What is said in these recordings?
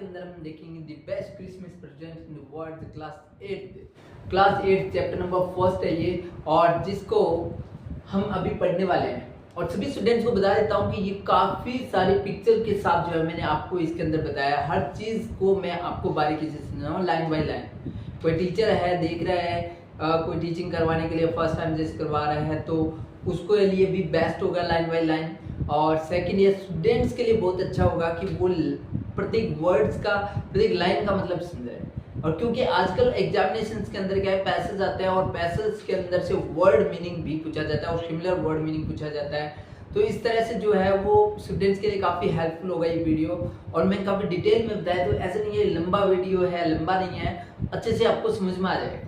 अंदर हम देखेंगे the best Christmas present in the world class 8 chapter number first है ये, और जिसको हम अभी पढ़ने वाले हैं। और सभी स्टूडेंट्स को बता देता हूँ कि ये काफ़ी सारे पिक्चर के साथ जो है मैंने आपको इसके अंदर बताया, हर चीज़ को मैं आपको बारीकी से समझा हूँ लाइन बाय लाइन। कोई टीचर है देख रहा है, कोई टीचिंग करवाने के लिए फर्स्ट टाइम जैसे करवा रहा है तो उसको लिए भी बेस्ट होगा लाइन बाय लाइन। और सेकंड ये स्टूडेंट्स के लिए बहुत अच्छा होगा कि वो प्रत्येक वर्ड्स का, प्रत्येक लाइन का मतलब समझे। और क्योंकि आजकल एग्जामिनेशंस के अंदर क्या है, पैसेज आते हैं और पैसेज के अंदर से वर्ड मीनिंग भी पूछा जाता है और सिमिलर वर्ड मीनिंग पूछा जाता है, तो इस तरह से जो है वो स्टूडेंट्स के लिए काफ़ी हेल्पफुल होगा ये वीडियो। और मैं काफ़ी डिटेल में बताया, तो ऐसा नहीं है लंबा वीडियो है, लंबा नहीं है, अच्छे से आपको समझ में आ जाएगा।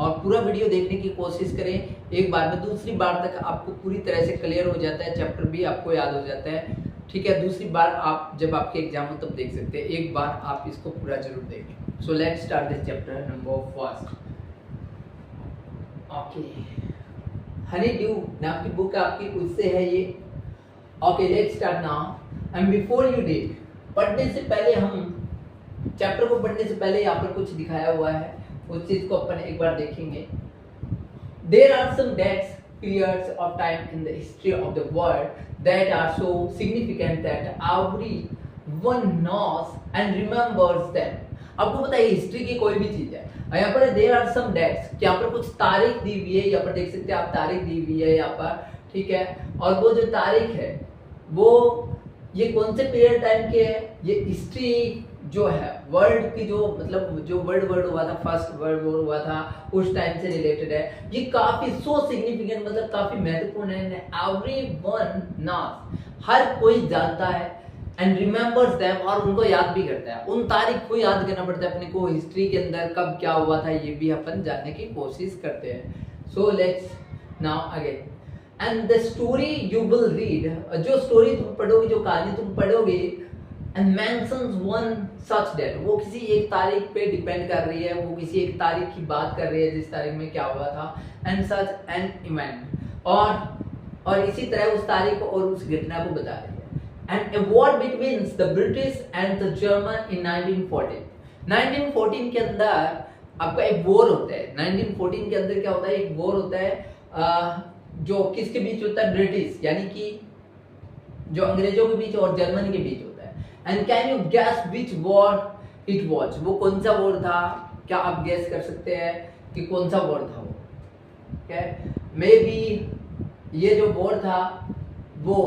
और पूरा वीडियो देखने की कोशिश करें, एक बार में दूसरी बार तक आपको पूरी तरह से क्लियर हो जाता है, चैप्टर भी आपको याद हो जाता है। ठीक है, दूसरी बार आप जब आपके एग्जाम हो तब देख सकते हैं, एक बार आप इसको पूरा जरूर देखें। So let's start this chapter number first. Okay, Honey due नाम की बुक आपकी, उससे है ये। Okay, let's start now. And before you read, पढ़ने से पहले हम चैप्टर को पढ़ने से पहले यहाँ पर कुछ दिखाया हुआ है, उस चीज को अपन एक बार देखेंगे। There are some dates, periods of time in the history of the world that are so significant that everyone knows and remembers them. आपको पता है हिस्ट्री की कोई भी चीज है, यहाँ पर there are some dates, यहाँ पर कुछ तारीख दी हुई है, यहाँ पर देख सकते हैं आप तारीख दी हुई है यहाँ पर, ठीक है। और वो जो तारीख है वो ये कौन से पीरियड टाइम के है, ये हिस्ट्री जो है वर्ल्ड की, जो मतलब जो वर्ल्ड हुआ था, फर्स्ट वर्ल्ड वॉर हुआ था, उस टाइम से रिलेटेड है। ये काफी सो सिग्निफिकेंट, मतलब काफी महत्वपूर्ण है। एवरीवन नोस, हर कोई जानता है, एंड रिमेंबर्स देम, और उनको याद भी करता है। उन तारीख को याद करना पड़ता है अपने को, हिस्ट्री के अंदर कब क्या हुआ था ये भी अपन जानने की कोशिश करते हैं। So let's now again, and the story you will read, जो स्टोरी तुम पढ़ोगे, जो कहानी तुम पढ़ोगे, and mentions one such date, वो किसी एक तारीख पे डिपेंड कर रही है, वो किसी एक तारीख की बात कर रही है जिस तारीख में क्या हुआ था, and such an event, और इसी तरह उस तारीख और उस घटना को बता रही है। and a war between the British and the German in 1914, 1914 के अंदर आपका एक वॉर होता है। 1914 के अंदर क्या होता है, एक वॉर होता है जो किसके बीच होता है, ब्रिटिश यानी कि जो अंग्रेजों के बीच और जर्मनी के बीच। And can you guess which war it was? वो कौन सा वॉर था, क्या आप गेस कर सकते हैं कि कौन सा वॉर था वो? Okay? मे बी ये जो वॉर था वो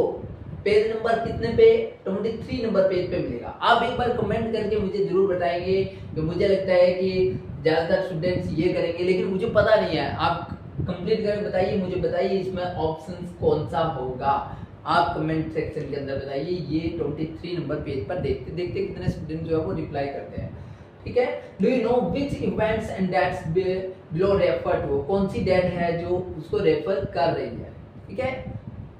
पेज नंबर कितने पे, 23 नंबर पेज पे मिलेगा। आप एक बार कमेंट करके मुझे जरूर बताएंगे, तो मुझे लगता है कि ज्यादातर स्टूडेंट्स ये करेंगे, लेकिन मुझे पता नहीं है। आप कंप्लीट करके बताइए, मुझे बताइए इसमें ऑप्शंस कौन सा होगा। आप कमेंट सेक्शन के अंदर बताइए। ये 23 नंबर पेज पर देखते देखते कितने स्टूडेंट जो है वो रिप्लाई करते हैं, ठीक है। Do you know which events and dates below refer to, कौन सी डेट है जो उसको रेफर कर रही है, ठीक है।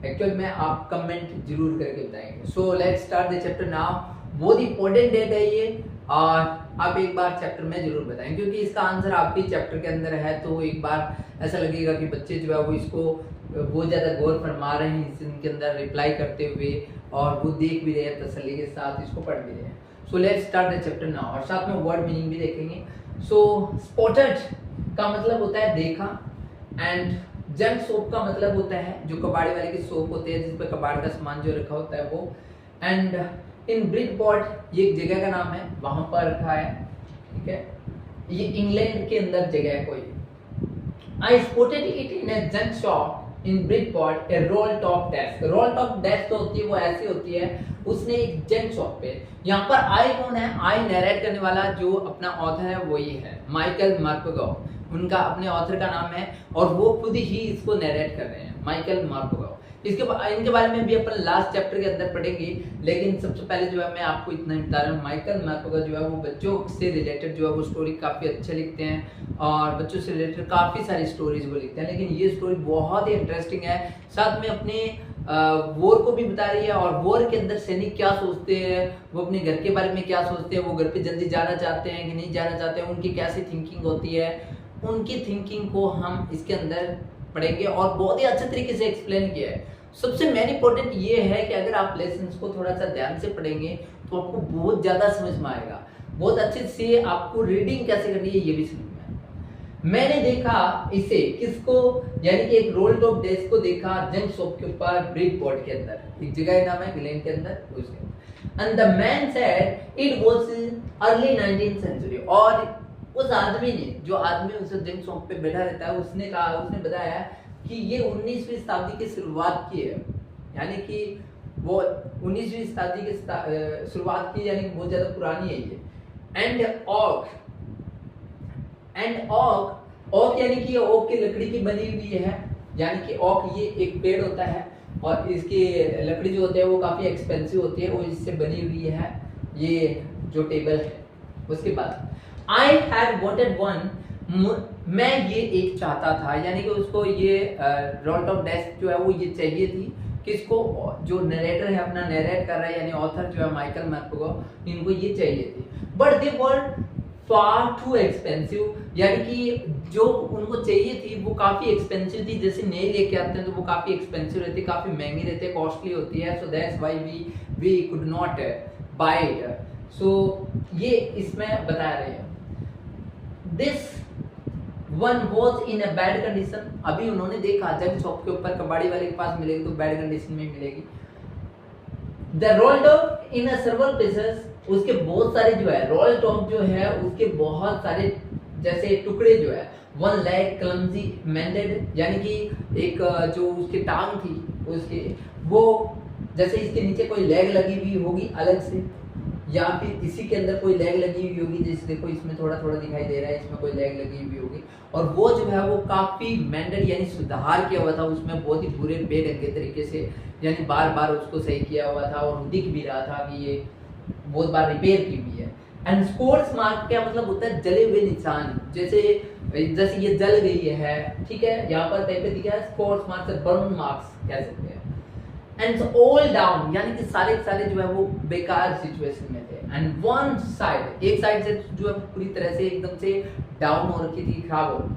एक्चुअल में आप कमेंट जरूर करके बताएंगे। So let's start the chapter now. बहुत इंपॉर्टेंट डेट है ये, और आप एक बार चैप्टर में जरूर बताएं, क्योंकि इसका आंसर आपके चैप्टर के अंदर है, तो एक बार ऐसा लगेगा कि बच्चे जो है वो इसको बहुत ज़्यादा गौर फरमा रहे हैं इनके अंदर रिप्लाई करते हुए, और वो देख भी रहे हैं तसल्ली के साथ, इसको पढ़ भी रहे हैं। So let's start the chapter now, और साथ में वर्ड मीनिंग भी देखेंगे। सो स्पॉटेड का मतलब होता है देखा, एंड जंक सोप का मतलब होता है जो कबाड़े वाले की सोप होते हैं जिस पर कबाड़ का सामान जो रखा होता है वो। एंड इन ब्रिडपॉट, ये एक जगह का नाम है, वहां पर रखा है, ठीक है। ये इंग्लैंड के अंदर जगह है कोई। I spotted it in a junk shop in Bridport, a roll top desk. roll top desk तो होती है वो ऐसी होती है, उसने एक जंक शॉप पे। यहाँ पर आई कौन है, आई नरेट करने वाला जो अपना ऑथर है वो ये है, माइकल मार्कोगो, उनका अपने ऑथर का नाम है, और वो खुद ही इसको नरेट कर रहे हैं, माइकल मार्कोगो। इनके बारे में भी अपन लास्ट चैप्टर के अंदर पढ़ेंगे, लेकिन सबसे पहले जो है मैं आपको इतना ही बता रहा हूँ, माइकल मार्कोगो जो है वो बच्चों से रिलेटेड जो है वो स्टोरी काफ़ी अच्छे लिखते हैं, और बच्चों से रिलेटेड काफ़ी सारी स्टोरीज वो लिखते हैं, लेकिन ये स्टोरी बहुत ही इंटरेस्टिंग है। साथ में अपने वॉर को भी बता रही है, और वॉर के अंदर सैनिक क्या सोचते हैं, वो अपने घर के बारे में क्या सोचते हैं, वो घर पे जल्दी जाना चाहते हैं कि नहीं जाना चाहते हैं, उनकी कैसी थिंकिंग होती है, उनकी थिंकिंग को हम इसके अंदर पढ़ेंगे, और बहुत ही अच्छे तरीके से एक्सप्लेन किया है। सबसे मेन इंपॉर्टेंट ये है कि अगर आप लेसन्स को थोड़ा सा ध्यान से पढ़ेंगे तो आपको बहुत ज़्यादा समझ में आएगा, बहुत अच्छे से आपको रीडिंग कैसे करनी है ये भी समझ में आएगा। मैंने देखा इसे किसको, यानी कि एक रोल टॉप डेस्क को देखा जंग शॉप के ऊपर ब्रिक बोर्ड के अंदर, एक जगह का नाम है ग्लेन के अंदर, उसके and the man said it was early 19th century. और उस आदमी ने, जो आदमी उस जंग शॉप पे बैठा रहता है, उसने कहा, उसने बताया कि ये 19वीं शताब्दी की शुरुआत की है, यानी कि वो 19वीं शताब्दी की शुरुआत की, यानी बहुत ज्यादा पुरानी है ये। एंड ओक यानी कि ओक की लकड़ी की बनी हुई है, यानी कि ओक ये एक पेड़ होता है और इसकी लकड़ी जो होती है वो काफी एक्सपेंसिव होती है, वो इससे बनी हुई है ये जो टेबल है। उसके बाद आई हैड वांटेड वन, मैं ये एक चाहता था, यानी कि उसको ये रोल टॉप डेस्क जो है वो ये चाहिए थी। किसको? जो नरेटर है अपना नरेट कर रहा है, यानी ऑथर जो है माइकल मैर्को, इनको ये चाहिए थी। But they were far too expensive, यानी कि जो उनको चाहिए थी वो काफी एक्सपेंसिव थी। जैसे नए लेके आते हैं तो वो काफी एक्सपेंसिव रहती है, काफी महंगी रहती है, कॉस्टली होती है। So that's why we could not buy it. So ये इसमें बता रहे हैं this one was in a bad condition. अभी उन्होंने देखा जंग शॉप के ऊपर कबाड़ी वाले के पास मिलेगी तो बैड कंडीशन में मिलेगी। The role top in a several pieces, उसके बहुत सारे जो है रोल टॉप जो है उसके बहुत सारे जैसे टुकड़े जो है। वन लेग क्लमजी मेंडेड, यानी कि एक जो उसकी टांग थी उसके वो जैसे इसके नीचे कोई लेग लगी हुई होगी अलग से, या फिर इसी के अंदर कोई लेग लगी हुई होगी, जैसे देखो इसमें थोड़ा थोड़ा दिखाई दे रहा है, इसमें कोई लेग लगी हुई होगी। और वो जो है वो काफी मेंडेड यानी सुधार किया हुआ था उसमें, बहुत ही बुरे बेढंगे तरीके से, यानी बार बार उसको सही किया हुआ था और दिख भी रहा था कि ये बहुत बार रिपेयर की हुई है। एंड स्कोर्स मार्क क्या मतलब होता है? जले हुए निशान, जैसे ये जल गई है, ठीक है, यहाँ पर टाइप पे दिखा है स्कोर्स मार्क्स, बर्न मार्क्स कह सकते हैं। एंड ऑल डाउन, यानी कि सारे सारे जो है वो बेकार सिचुएशन में थे। एंड वन साइड, एक साइड से जो है पूरी तरह से एकदम से डाउन हो रखी थी, खराब हो रखी।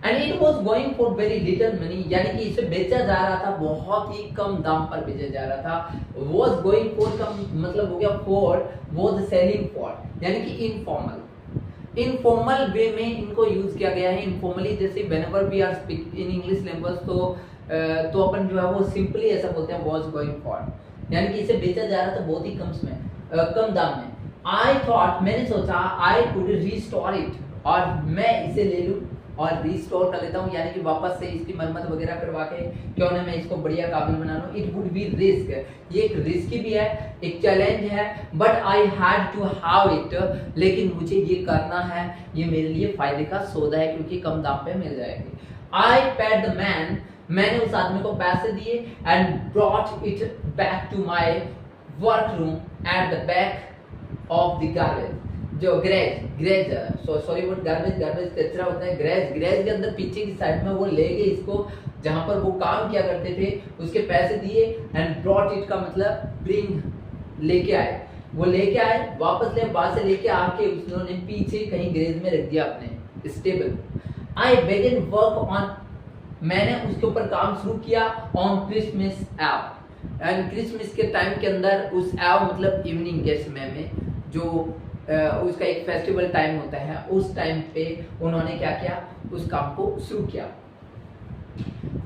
And it was going for very little money, यानी कि इसे बेचा जा रहा था बहुत ही कम दाम पर बेचा जा रहा था। वाज गोइंग फॉर कम मतलब हो गया फॉर, वाज सेलिंग फॉर, यानी कि इनफॉर्मल वे में इनको यूज किया गया है। इनफॉर्मली जैसे whenever we are speak in English language तो अपन जो है वो सिंपली ऐसा बोलते हैं वाज गोइंग फॉर, यानी कि इसे बेचा जा रहा था बहुत ही कम दाम में। आई थॉट, मैंने सोचा आई कुड रिस्टोर इट, और मैं इसे ले लूं और रिस्टोर कर लेता हूं, यानी कि वापस से इसकी मरम्मत वगैरह करवा के क्यों ना मैं इसको बढ़िया काबिल बना लूं। इट वुड बी रिस्क, ये एक रिस्की भी है, एक चैलेंज है, but I had to have it, लेकिन मुझे ये करना है, ये मेरे लिए फायदे का सौदा है क्योंकि कम दाम पे मिल जाएगी। आई पेड द मैन, मैंने उस आदमी को पैसे दिए and brought it back to my work room at the back of the garbage, जो ग्रेज सॉरी वो गार्बेज कचरा होता है, ग्रेज के अंदर पीछे की साइड में वो ले गए इसको, जहां पर वो काम किया करते थे, उसके पैसे दिए। एंड ब्रॉट इट का मतलब ब्रिंग, लेके आए, वो लेके आए, वापस ले, वहां से लेके आके उन्होंने पीछे कहीं ग्रेज में रख दिया अपने स्टेबल। आई बेगन वर्क ऑन, मैंने उसके ऊपर काम शुरू किया ऑन क्रिसमस एव, एंड क्रिसमस के टाइम के अंदर उस एव मतलब इवनिंग के समय में जो उसका एक फेस्टिवल टाइम होता है, उस टाइम पे उन्होंने क्या किया, उस काम को शुरू किया।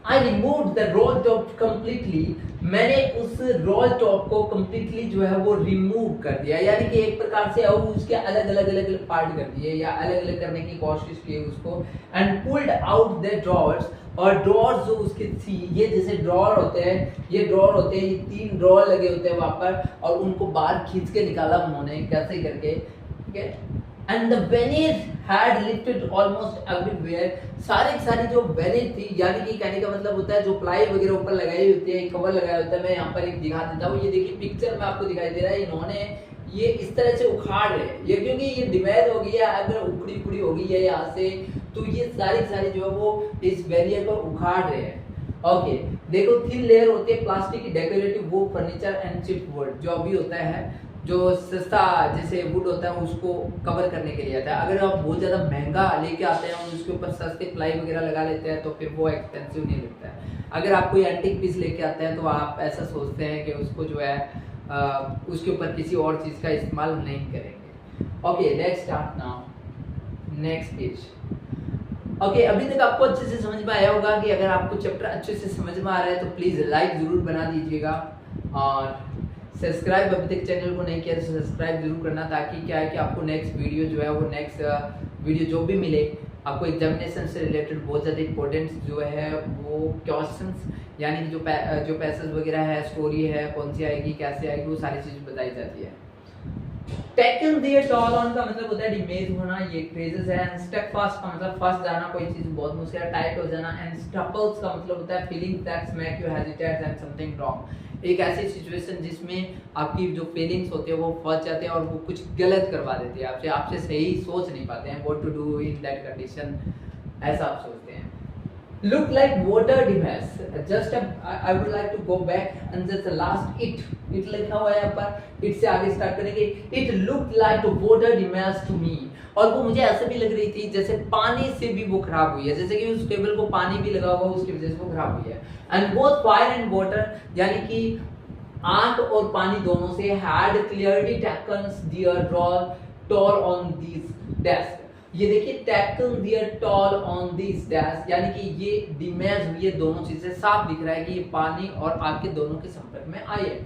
I removed the roll top completely, मैंने उस रोल टॉप को completely जो है वो रिमूव कर दिया, यानी कि एक प्रकार से उसके अलग अलग पार्ट कर दिए या अलग अलग करने की कोशिश की उसको। And pulled out the drawers, और ड्रॉर्स जो उसकी थी, ये जैसे ड्रॉर होते हैं, ये 3 ड्रॉर लगे होते हैं वहां पर, और उनको बाहर खींच के निकाला उन्होंने कैसे करके, ठीक है। And the vernier had lifted almost everywhere, सारी जो वेनियर थी, यानी कि कहने का मतलब होता है जो प्लाई वगैरह ऊपर लगाई होती है, कवर लगाया होता है, मैं यहाँ पर एक दिखा देता हूँ, ये देखिए पिक्चर में आपको दिखाई दे रहा है, इन्होंने ये इस तरह से उखाड़ रहे हैं, ये क्योंकि ये डिवाइड हो गई है, अगर उखड़ी हो गई है यहाँ से, तो ये सारी जो है वो इस वेनियर को उखाड़ रहे हैं। ओके, देखो थिन लेयर होती है प्लास्टिक की, decorative would, furniture and chip would, जो अभी होता है जो सस्ता जैसे वुड होता है उसको कवर करने के लिए आता है। अगर आप बहुत ज़्यादा महंगा लेके आते हैं और उसके ऊपर सस्ते प्लाई वगैरह लगा लेते हैं तो फिर वो एक्सपेंसिव नहीं लगता है। अगर आप कोई एंटीक पीस लेके आते हैं तो आप ऐसा सोचते हैं कि उसको जो है उसके ऊपर किसी और चीज़ का इस्तेमाल नहीं करेंगे। Okay let's start now next page. Okay अभी तक आपको अच्छे से समझ में आया होगा कि अगर आपको चैप्टर अच्छे से समझ में आ रहा है तो प्लीज़ लाइक ज़रूर बना दीजिएगा और सब्सक्राइब अभी तक चैनल को नहीं किया तो सब्सक्राइब जरूर करना, ताकि क्या है कि आपको नेक्स्ट वीडियो जो है वो नेक्स्ट वीडियो जो भी मिले आपको एग्जामिनेशन से रिलेटेड बहुत ज़्यादा इंपॉर्टेंट जो है वो क्वेश्चंस यानी कि जो पैसेज वगैरह है, स्टोरी है, कौन सी आएगी, कैसे आएगी, वो सारी चीज़ बताई जाती है। टैकल दियर टॉल ऑन का मतलब होता है डिमेज होना, ये फ्रेजेस है। एंड स्टेप फास्ट का मतलब फंस जाना, कोई चीज बहुत मुश्किल है, टाइट हो जाना। एंड स्टपल्स का मतलब होता है feeling that's make you hesitate and something wrong, एक ऐसी सिचुएशन जिसमें आपकी जो फीलिंग्स होते हैं वो फंस जाते हैं और वो कुछ गलत करवा देती है आपसे, आपसे सही सोच नहीं पाते हैं what to do in that condition, ऐसा आप सोचते हैं। Look like water device. Just I would like to go back and just the last it लिखा हुआ है यहाँ पर, it से आगे स्टार्ट करेंगे। It looked like water device to me, और वो मुझे ऐसे भी लग रही थी जैसे पानी से भी वो खराब हुई है, जैसे कि उस टेबल को पानी भी लगा हुआ उसकी वजह से वो खराब हुई है। And both fire and water यानी कि आग और पानी दोनों से had clearly taken their toll on these desks। ये देखिए tackle their tall on this dash यानी कि ये डिमेज हुई है, दोनों चीजें साफ दिख रहा है कि ये पानी और आग के दोनों के संपर्क में आई है।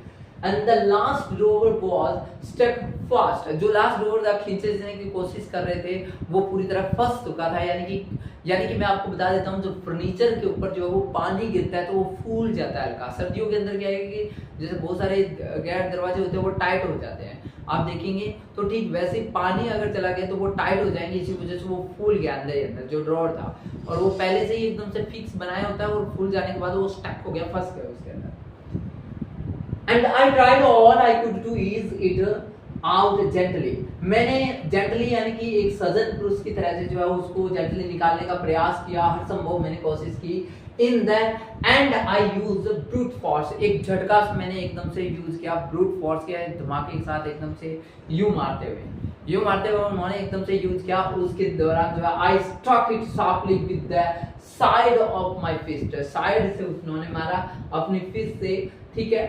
And the last drawer was stuck fast, जो लास्ट ड्रोवर था खींचने की कोशिश कर रहे थे वो पूरी तरह फंस चुका था। यानी कि मैं आपको बता देता हूँ, जब फर्नीचर के ऊपर जो है वो पानी गिरता है तो वो फूल जाता है हल्का। सर्दियों के अंदर क्या है कि जैसे बहुत सारे गेट दरवाजे होते हैं वो टाइट हो जाते हैं, आप देखेंगे तो ठीक वैसे पानी अगर चला गया तो वो टाइट हो जाएंगे, इसी वजह से वो फूल गया अंदर जो ड्रॉअर था, और वो पहले से ही एकदम से फिक्स बनाया होता है और फूल जाने के बाद वो स्टक हो गया, फंस गया उसके अंदर। And I tried all I could do is it out gently, मैंने जेंटली यानी कि एक सजन पुरुष की तरह से जो है उसको जेंटली निकालने का प्रयास किया, हर संभव मैंने कोशिश की। In that and I use brute force, एक झटका मैंने एकदम से यूज किया, ब्रूट फोर्स किया, धमाके के साथ एकदम से यूं मारते हुए उन्होंने एकदम से यूज किया। उसके दौरान जो है I struck it sharply with the side of my fist, side से उन्होंने मारा अपनी फिस्ट से, ठीक है,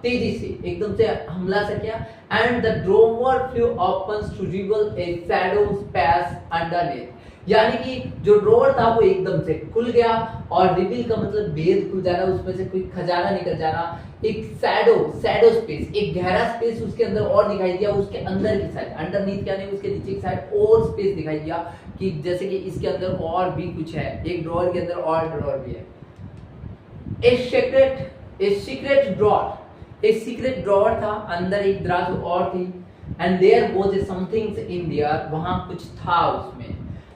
तेजी से एकदम से हमला से किया। And the drawer flew open to reveal a shadow space underneath, यानी कि जो ड्रॉअर था वो एकदम से खुल गया, और रिवील का मतलब भेद खुल जाना, उसमें से कोई खजाना निकल जाना, एक शैडो स्पेस, एक गहरा स्पेस उसके अंदर और दिखाई दिया, उसके अंदर की साइड, अंडरनीथ यानी उसके नीचे की साइड और स्पेस दिखाई दिया कि जैसे कि इसके अंदर और भी कुछ है, एक ड्रॉअर के अंदर और ड्रॉअर भी है। एक सीक्रेट ड्रॉअर था, अंदर एक दराज और थी। And there was something in there, वहां कुछ था उसमें।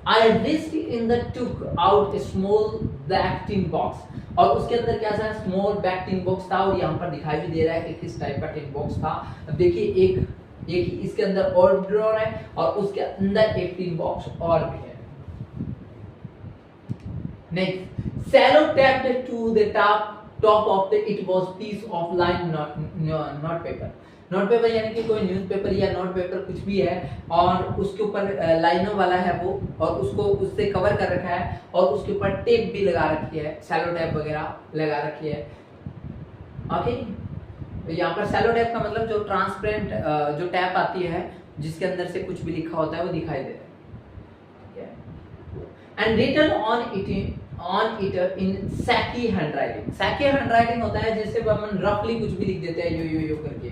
I reached in the took out a small black tin box, और उसके अंदर क्या था, स्मॉल ब्लैक टिन बॉक्स था, और यहाँ पर दिखाई भी दे रहा है कि किस टाइप का टिन बॉक्स था। अब देखिए एक इसके अंदर और ड्रॉअर है और उसके अंदर एक टिन बॉक्स और भी है। Next, sellotaped to the top of the it was piece of line note paper यानी कि कोई न्यूज़पेपर या नोट पेपर कुछ भी है, और उसके ऊपर लाइनों वाला है वो, और उसको उससे कवर कर रखा है, और उसके ऊपर टेप भी लगा रखी है, सैलो टेप वगैरह लगा रखी है। ओके, तो यहाँ पर सैलो टेप का मतलब जो ट्रांसपेरेंट जो टैप आती है जिसके अंदर से कुछ भी लिखा होता है वो दिखाई दे रहा है। And written on it in shaky handwriting, shaky handwriting होता है जिससे हम रफली कुछ भी लिख देते हैं यो करके,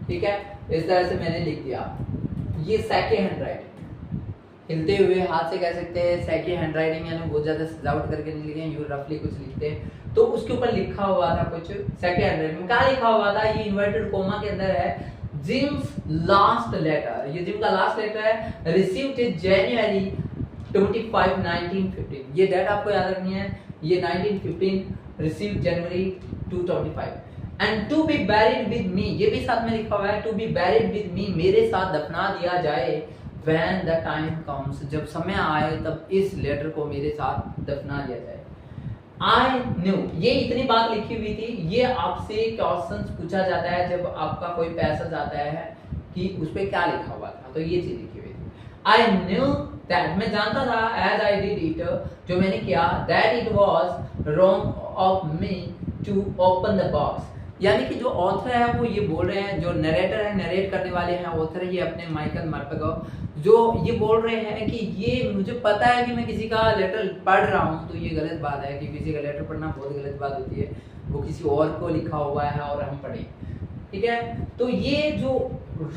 ठीक है, इस तरह से मैंने लिख दिया, ये सैकी हैंडराइटिंग, हिलते हुए हाथ से कह सकते हैं सैकी हैंडराइटिंग, यानी बहुत ज्यादा सजावट करके नहीं लिखे, यू रफली कुछ लिखते हैं। तो उसके ऊपर लिखा हुआ था कुछ सैकी हैंडराइटिंग, क्या लिखा हुआ था, ये इन्वर्टेड कोमा के अंदर है, जिम्स लास्ट लेटर, ये जिम का लास्ट लेटर है, रिसीव्ड इन जनवरी 25, 1915, ये डेट आपको याद रखनी है, ये 1915 received January 225। And to be buried with me, ये भी साथ में लिखा हुआ है, to be buried with me, मेरे साथ दफना दिया जाए, व्हेन द टाइम कम्स, जब समय आए तब इस लेटर को मेरे साथ दफना दिया जाए। आई न्यू, ये इतनी बात लिखी हुई थी, ये आपसे क्वेश्चंस पूछा जाता है जब आपका कोई पैसेज आता है कि उस पे क्या लिखा हुआ था, तो ये चीज लिखी हुई थी। आई न्यू दैट, मैं जानता था, एज आई डिड इट, जो मैंने किया, that it was wrong of me to open the box. यानी कि जो ऑथर है वो ये बोल रहे हैं, जो नरेटर है, नरेट करने वाले हैं ऑथर ये अपने माइकल मर्फेगो, जो ये बोल रहे हैं कि ये मुझे पता है कि मैं किसी का लेटर पढ़ रहा हूँ तो ये गलत बात है, कि किसी का लेटर पढ़ना बहुत गलत बात होती है, वो किसी और को लिखा हुआ है और हम पढ़ें, ठीक है। तो ये जो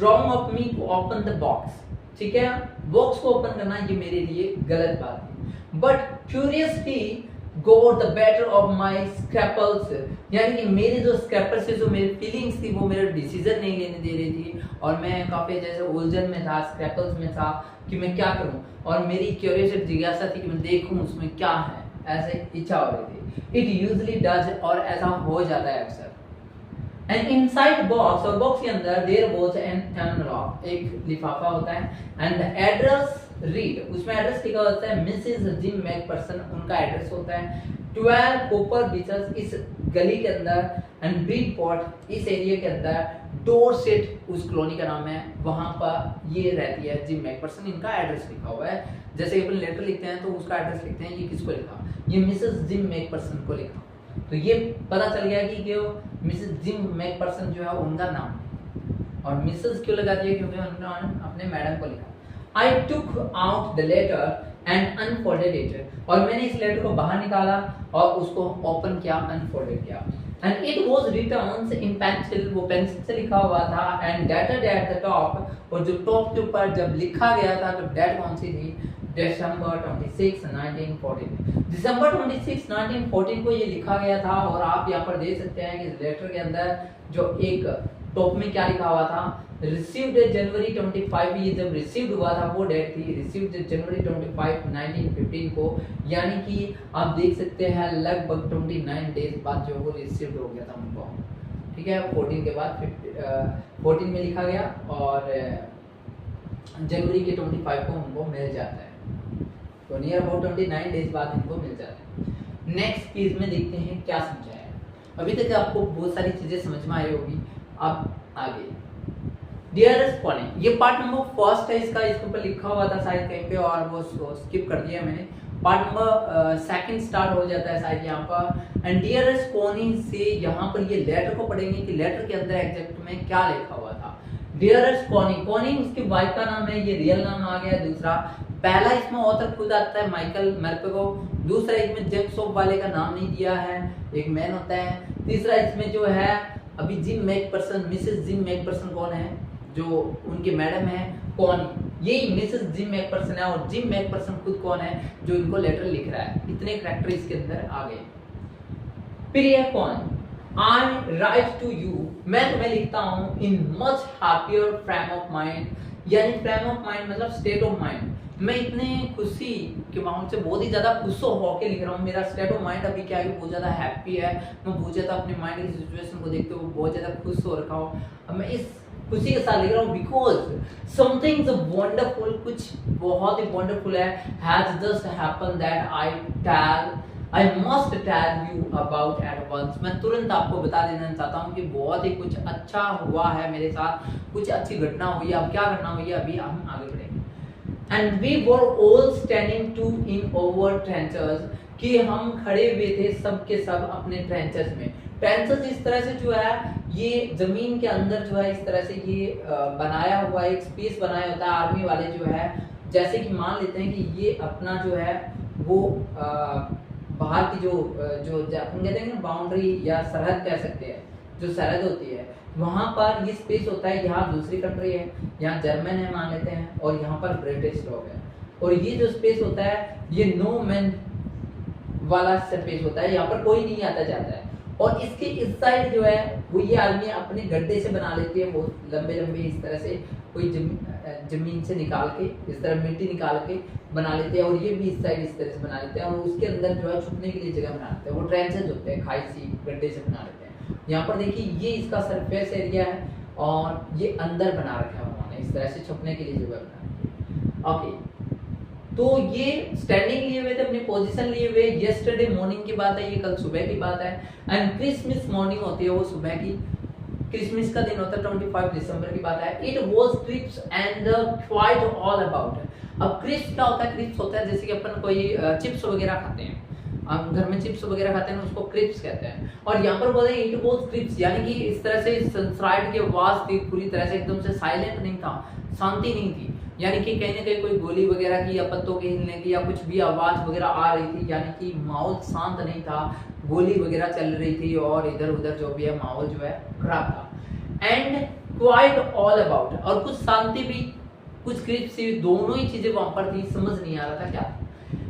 wrong of me to open the box, ठीक है, बॉक्स को ओपन करना ये मेरे लिए गलत बात है। But curiously got the better of my scruples, यानी कि मेरे जो स्क्रैपर्स से जो मेरी फीलिंग्स थी वो मेरा डिसीजन नहीं लेने दे रही थी, और मैं काफ़ी जैसे उलझन में था, स्क्रैपल्स में था कि मैं क्या करूं, और मेरी क्यूरियस जिज्ञासा थी कि मैं देखूं उसमें क्या है, ऐसे इच्छा हो रही थी। इट यूजली डज, और ऐसा हो जाता है अक्सर। एंड इनसाइड बॉक्स, और बॉक्स के अंदर देयर वाज एन एनवलप, एक लिफाफा होता है, एंड द एड्रेस रीड, उसमें एड्रेस लिखा होता है मिसेस जिम मैकपर्सन, उनका एड्रेस होता है 12 कोपर बीचेस, इस गली के अंदर, एंड ब्रीडपोर्ट, इस एरिया के अंदर, डोरसेट उस कॉलोनी का नाम है, वहां पर ये रहती है जिम मैकपर्सन, इनका एड्रेस लिखा हुआ है। जैसे अपन लेटर लिखते हैं तो उसका एड्रेस लिखते हैं, ये किसको लिखा, ये मिसेस जिम मैकपर्सन को लिखा, तो ये पता चल गया कि मिसेस जिम मैकपर्सन जो है उनका नाम है। और मिसेस क्यों लगा दिया, क्योंकि उन्होंने अपने मैडम को लिखा। I took out the letter and unfolded it, और मैंने इस लेटर को बाहर निकाला और उसको ओपन किया, अनफोल्डेड किया। And it was written in pencil, वो पेंसिल से लिखा हुआ था, and dated at the top, और जो टॉप के ऊपर जब लिखा गया था तो डेट कौन सी थी, दिसंबर 26, 1914, दिसंबर 26, 1914 को ये लिखा गया था। और आप यहाँ पर देख सकते हैं कि इस लेटर के अंदर जो एक टॉप में क्या लिखा हुआ था, रिसीव्ड जनवरी 25, ये जब रिसीव्ड हुआ था वो डेट थी, रिसीव्ड जनवरी 25, 1915 को, यानी कि आप देख सकते हैं लगभग 29 डेज बाद जो वो रिसीव्ड हो गया था उनको, ठीक है। 14 के बाद 14 में लिखा गया और जनवरी के 25 को उनको मिल जाता है, तो नियर अबाउट 29 डेज बाद इनको मिल जाता है। नेक्स्ट पेज में देखते हैं क्या समझाया है। अभी तक आपको बहुत सारी चीजें समझ में आई होगी, अब आगे डियरेस्ट कॉलिंग, ये पार्ट नंबर फर्स्ट है इसका, इसके ऊपर लिखा हुआ था शायद कहीं पे और वो स्किप कर दिया मैंने। पार्ट नंबर सेकंड स्टार्ट हो जाता है शायद यहाँ पर, एंड डियरेस्ट कॉलिंग से यहाँ पर ये लेटर को पढ़ेंगे कि लेटर के अंदर एग्जैक्ट में क्या लिखा हुआ था। डियरेस्ट कॉलिंग, कॉलिंग उसकी वाइफ का नाम है, ये रियल नाम आ गया। दूसरा, पहला इसमें ऑथर खुद आता है माइकल मर्फेगो, दूसरा इसमें जेम्स शॉप वाले का नाम नहीं दिया है, एक मैन होता है। तीसरा इसमें जो है अभी gym McPherson, Mrs gym McPherson कौन है, जो उनके मैडम है, कौन, यही मिसेस जिम मैकपर्सन है, और जिम मैकपर्सन खुद कौन है जो इनको लेटर लिख रहा है। इतने कैरेक्टर इसके अंदर आ गए। फिर यह कौन, आई राइट टू यू, मैं तुम्हें लिखता हूँ in much happier frame of mind, यानी फ्रेम ऑफ माइंड मतलब स्टेट ऑफ माइंड, मैं इतने खुशी के माहौल से बहुत ही ज्यादा खुश होकर लिख रहा हूँ। मेरा स्टेट ऑफ माइंड अभी क्या है, बहुत ज्यादा हैप्पी है, मैं बहुत ज्यादा अपने माइंड की सिचुएशन को देखते हुए बहुत ज्यादा खुश हो रखा हूँ। अब मैं इस खुशी के साथ लिख रहा हूँ बिकॉज समथिंग वंडरफुल, कुछ बहुत ही वंडरफुल है, has just happen that I must tell you about at once, मैं तुरंत आपको बता देना चाहता हूँ कि बहुत ही कुछ अच्छा हुआ है मेरे साथ, कुछ अच्छी घटना हुई है। अब क्या घटना हुई है, अभी हम आगे बढ़ेंगे। And we were all standing to in our trenches, कि हम खड़े हुए थे सब के सब अपने ट्रेंचेस में। ट्रेंचेस इस तरह से जो है ये जमीन के अंदर जो है इस तरह से ये बनाया हुआ एक स्पेस बनाया होता है। आर्मी वाले जो है जैसे कि मान लेते हैं कि ये अपना जो है वो बाहर की जो अपन कहते हैं ना बाउंड्री या सरहद कह सकते हैं, जो सरहद होती है वहां पर ये स्पेस होता है। यहाँ दूसरी कंट्री है, यहाँ जर्मन है मान लेते हैं, और यहाँ पर ब्रिटिश लोग हैं, और ये जो स्पेस होता है ये नो मैन वाला स्पेस होता है, यहाँ पर कोई नहीं आता जाता है। और इसके इस साइड जो है वो ये आदमी अपने गड्ढे से बना लेती है, बहुत लंबे लंबे इस तरह से कोई जमीन से निकाल के इस तरह मिट्टी निकाल के बना लेते हैं, और ये भी इस साइड इस तरह से बना लेते हैं, और उसके अंदर जो है छुपने के लिए जगह बना लेते हैं। वो ट्रेंचेस होते हैं, खाई सी गड्ढे से बना लेते हैं। यहाँ पर देखिए ये इसका सरफेस एरिया है और ये अंदर बना रखा है उन्होंने, इस तरह से छुपने के लिए जगह बना। ओके, तो ये स्टैंडिंग लिए हुए थे, अपनी पोजीशन लिए हुए। यस्टरडे मॉर्निंग की बात है, ये कल सुबह की बात है। एंड क्रिसमस मॉर्निंग होती है वो सुबह की, क्रिसमस का दिन होता है 25 दिसंबर की बात है। It was crisp and quite all about. अब क्रिप्स क्या होता है, क्रिप्स होता है जैसे कि अपन कोई चिप्स वगैरह खाते हैं, हम घर में चिप्स वगैरह खाते हैं ना, उसको क्रिप्स कहते हैं। और यहाँ पर बोले इट वाज क्रिप्स, यानी कि इस तरह से सनसाइड की आवाज थी पूरी तरह से एकदम से साइलेंट नहीं था, शांति नहीं थी, यानी कि कहीं ना कहीं कोई गोली वगैरह की या पत्तों के हिलने की या कुछ भी आवाज वगैरह आ रही थी, यानी कि माहौल शांत नहीं था, गोली वगैरह चल रही थी और इधर उधर जो भी है माहौल जो है खराब था। एंड क्वाइट ऑल अबाउट, और कुछ शांति भी कुछ क्रिप्स भी, दोनों ही चीजें वहां पर थी, समझ नहीं आ रहा था क्या।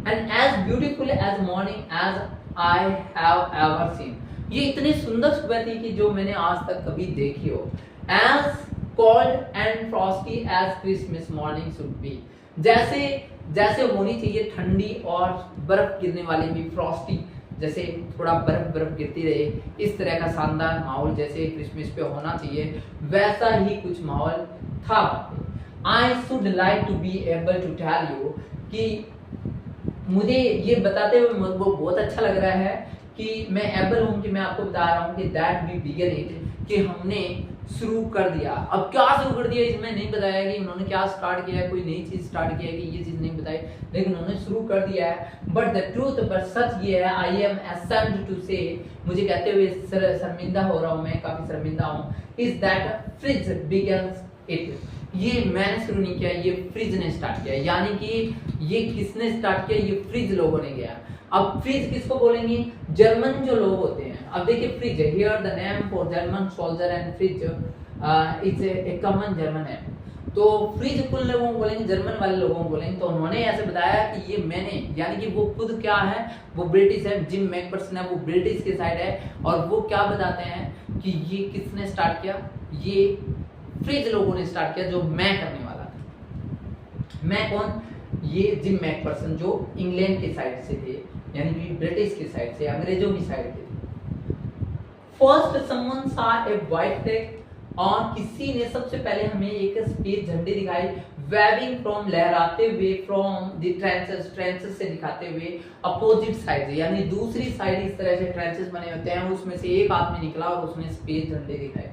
And as beautiful as morning as I have ever seen, ये इतनी सुंदर सुबह थी कि जो मैंने आज तक कभी देखी हो। As cold and frosty as Christmas morning should be, जैसे जैसे होनी चाहिए ठंडी और बर्फ गिरने वाली भी, फ्रॉस्टी जैसे थोड़ा बर्फ गिरती रहे, इस तरह का शानदार माहौल जैसे क्रिसमस पे होना चाहिए, वैसा ही कुछ माहौल था। I should like to be able to tell you, कि मुझे ये बताते हुए मुझको बहुत अच्छा लग रहा है कि मैं एबल हूँ, कि मैं आपको बता रहा हूँ कि दैट वी बिगन इट, कि हमने शुरू कर दिया। अब क्या शुरू कर दिया इसमें नहीं बताया कि उन्होंने क्या स्टार्ट किया है, कोई नई चीज स्टार्ट किया है कि ये चीज नहीं बताई, लेकिन उन्होंने शुरू कर दिया है। बट द ट्रूथ, पर सच ये है, आई एम असेम्ड टू से, मुझे कहते हुए शर्मिंदा हो रहा हूँ, मैं काफी शर्मिंदा हूँ, is that fridge begins it, ये मैंने शुरू नहीं किया, ये फ्रिज ने स्टार्ट किया, यानी कि ये किसने स्टार्ट किया, ये फ्रिज लोगों ने किया। अब फ्रिज किसको बोलेंगे, जर्मन जो लोग होते हैं। अब देखिए fridge, here the name for German soldier and fridge it's a common German name, तो फ्रिज कुल लोगों को बोलेंगे, जर्मन वाले लोगों को बोलेंगे। तो उन्होंने ऐसे बताया कि ये मैंने, यानी कि वो खुद क्या है, वो ब्रिटिश है, जिम मैकफर्सन है, वो ब्रिटिश के साइड है, और वो क्या बताते हैं कि ये किसने स्टार्ट किया, ये फ्रिज लोगों ने स्टार्ट किया, जो मैं करने वाला था। मैं कौन, ये जिम मैकफर्सन जो इंग्लैंड के साइड से थे, यानी कि ब्रिटिश की साइड से, अंग्रेजों की साइड से। फर्स्ट समवन सा ए व्हाइट फ्लैग, और किसी ने सबसे पहले हमें एक सफेद झंडी दिखाई, वेविंग फ्रॉम, लहराते हुए, फ्रॉम द ट्रेंचेस, ट्रेंचेस से दिखाते हुए, अपोजिट साइड से, यानी दूसरी साइड इस तरह से ट्रेंचेस बने होते हैं, उसमें से एक आदमी निकला और उसने सफेद झंडे दिखाए।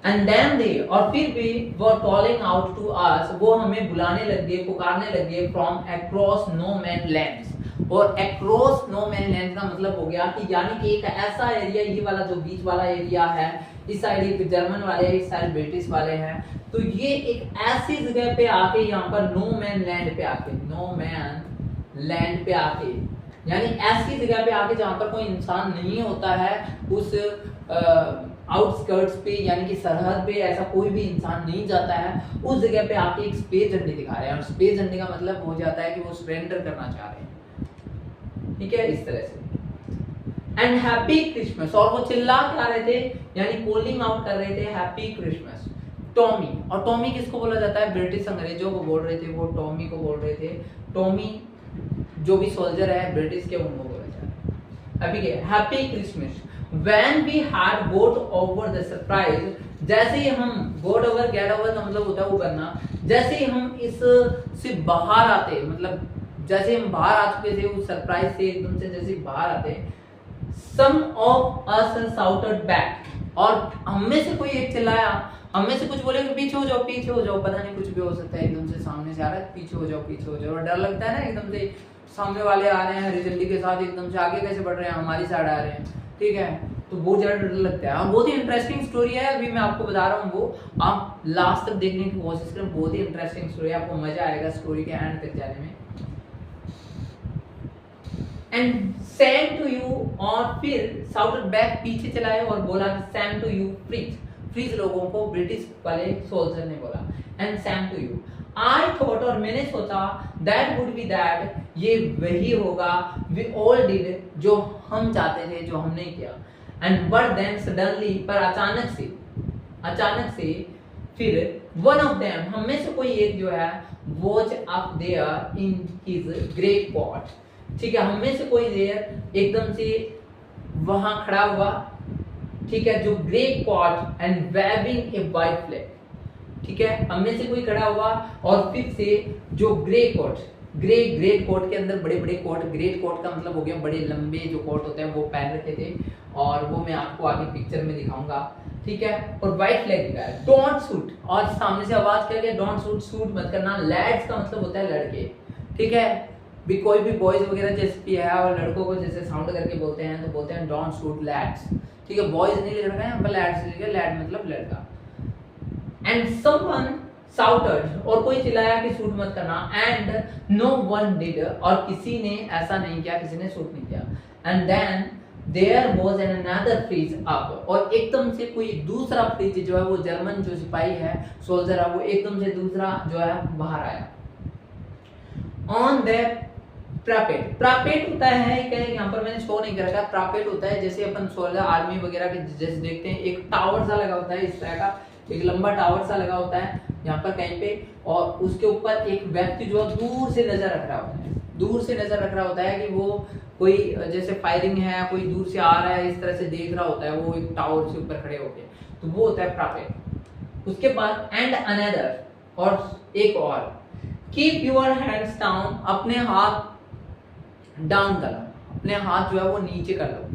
And then they, और फिर भी were calling out to us, वो हमें बुलाने लग गए, पुकारने लग गए, from across no man lands, और across no man lands का मतलब हो गया कि यानी कि एक ऐसा एरिया, ये वाला जो बीच वाला एरिया है, इस साइड जर्मन वाले, इस साइड ब्रिटिश वाले हैं, तो ये एक ऐसी जगह पे आके, यहाँ पर नो मैन लैंड पे आके, नो मैन लैंड पे आके, यानी ऐसी जगह पे आके जहाँ पर कोई इंसान नहीं होता है, उस आउटस्कर्ट्स पे, यानी कि सरहद पे ऐसा कोई भी इंसान नहीं जाता है, उस जगह पे आके एक स्पेस झंडी दिखा रहे हैं, और स्पेस झंडी का मतलब हो जाता है कि वो सरेंडर करना चाह रहे हैं, ठीक है, इस तरह से। एंड हैप्पी क्रिसमस, और वो चिल्ला क्या रहे थे, यानी कॉलिंग आउट कर रहे थे हैप्पी क्रिसमस। टॉमी, और टॉमी किसको बोला जाता है, ब्रिटिश अंग्रेजों को बोल रहे थे, वो टॉमी को बोल रहे थे। टॉमी जो भी सोल्जर है ब्रिटिश के, उनको बोला जाता है। अभी happy Christmas. When we had got over the surprise, जैसे ही हम got over, get over का मतलब होता है वो करना, जैसे ही हम इस से बाहर आते, मतलब जैसे हम बाहर आ चुके थे उस सरप्राइज से, एकदम से जैसे बाहर आते, some of us shouted back, और हम में से कोई एक चिल्लाया, हम में से कुछ बोले पीछे हो जाओ, पीछे हो जाओ, पता नहीं कुछ भी हो सकता है, एकदम से सामने से आ रहा है, पीछे हो जाओ, पीछे हो जाओ, और डर लगता है ना, एकदम से सामने वाले आ रहे हैं हरी झंडी के साथ, एकदम से आगे कैसे बढ़ रहे हैं, हमारी साइड आ रहे हैं, ठीक है, तो बहुत ज्यादा डर लगता है। बहुत ही इंटरेस्टिंग स्टोरी है, अभी मैं आपको बता रहा हूँ, वो आप लास्ट तक देखने की कोशिश करें, बहुत ही इंटरेस्टिंग स्टोरी है, आपको मजा आएगा स्टोरी के एंड तक जाने में। एंड सेम टू यू, और फिर साउटेड बैक, पीछे चलाए और बोला same to you Fritz, Fritz लोगों को ब्रिटिश वाले सोल्जर ने बोला, and same to you. I thought, और मैंने सोचा, दैट वुड बी दैट, ये वही होगा, वी ऑल डिड, जो हम चाहते थे, जो हमने किया। एंड बट देन सडनली, पर अचानक से फिर वन ऑफ देम, हम में से कोई एक जो है, watch up there in his great pot, ठीक है, हम में से कोई देयर एकदम से वहां खड़ा हुआ, ठीक है, जो great pot and waving a white flag, ठीक है, हम में से कोई खड़ा हुआ, और फिर से जो ग्रे कोट, ग्रेट कोट के अंदर बड़े बड़े कोट, ग्रेट कोट का मतलब हो गया बड़े लंबे जो कोट होते हैं, वो पहन रखे थे, और वो मैं आपको आगे पिक्चर में दिखाऊंगा, ठीक है, और व्हाइट फ्लैग दिखाया, डोंट शूट, और सामने से आवाज क्या गया, डोंट शूट, शूट मत करना, लैड्स का मतलब होता है लड़के, ठीक है, भी कोई भी बॉयज वगैरह जैसे भी है और लड़कों को जैसे साउंड करके बोलते हैं तो बोलते हैं डोंट शूट लैड्स, ठीक है, बॉयज नहीं लिख रखा है यहाँ पर, लैड्स लिखा है, लैड मतलब लड़का। एंड समवन shouted, और कोई चिल्लाया कि शूट मत करना, एंड नो वन डिड, और किसी ने ऐसा नहीं किया, किसी ने शूट नहीं किया। And then there was an another Fritz up, और एकदम से कोई दूसरा फ्रीज जो है वो जर्मन जो सिपाही है, सोल्जर है, वो एकदम से दूसरा जो है बाहर आया। ऑन द प्रापेट, प्रापेट होता है यहाँ पर मैंने शो नहीं कर रखा, प्रापेट होता है जैसे अपन सोल्जर आर्मी वगैरह के जैसे देखते हैं, एक टावर सा लगा होता है इस तरह का, एक लंबा टावर सा लगा होता है यहाँ पर कहीं पे, और उसके ऊपर एक व्यक्ति जो है दूर से नजर रख रहा होता है, दूर से नजर रख रहा होता है कि वो कोई जैसे फायरिंग है, कोई दूर से आ रहा है, इस तरह से देख रहा होता है वो एक टावर से ऊपर खड़े होके, तो वो होता है प्रापेट। उसके बाद एंड अनदर, और एक और, कीप योर हैंड्स डाउन, अपने हाथ डाउन कर लो, अपने हाथ जो है वो नीचे कर लो,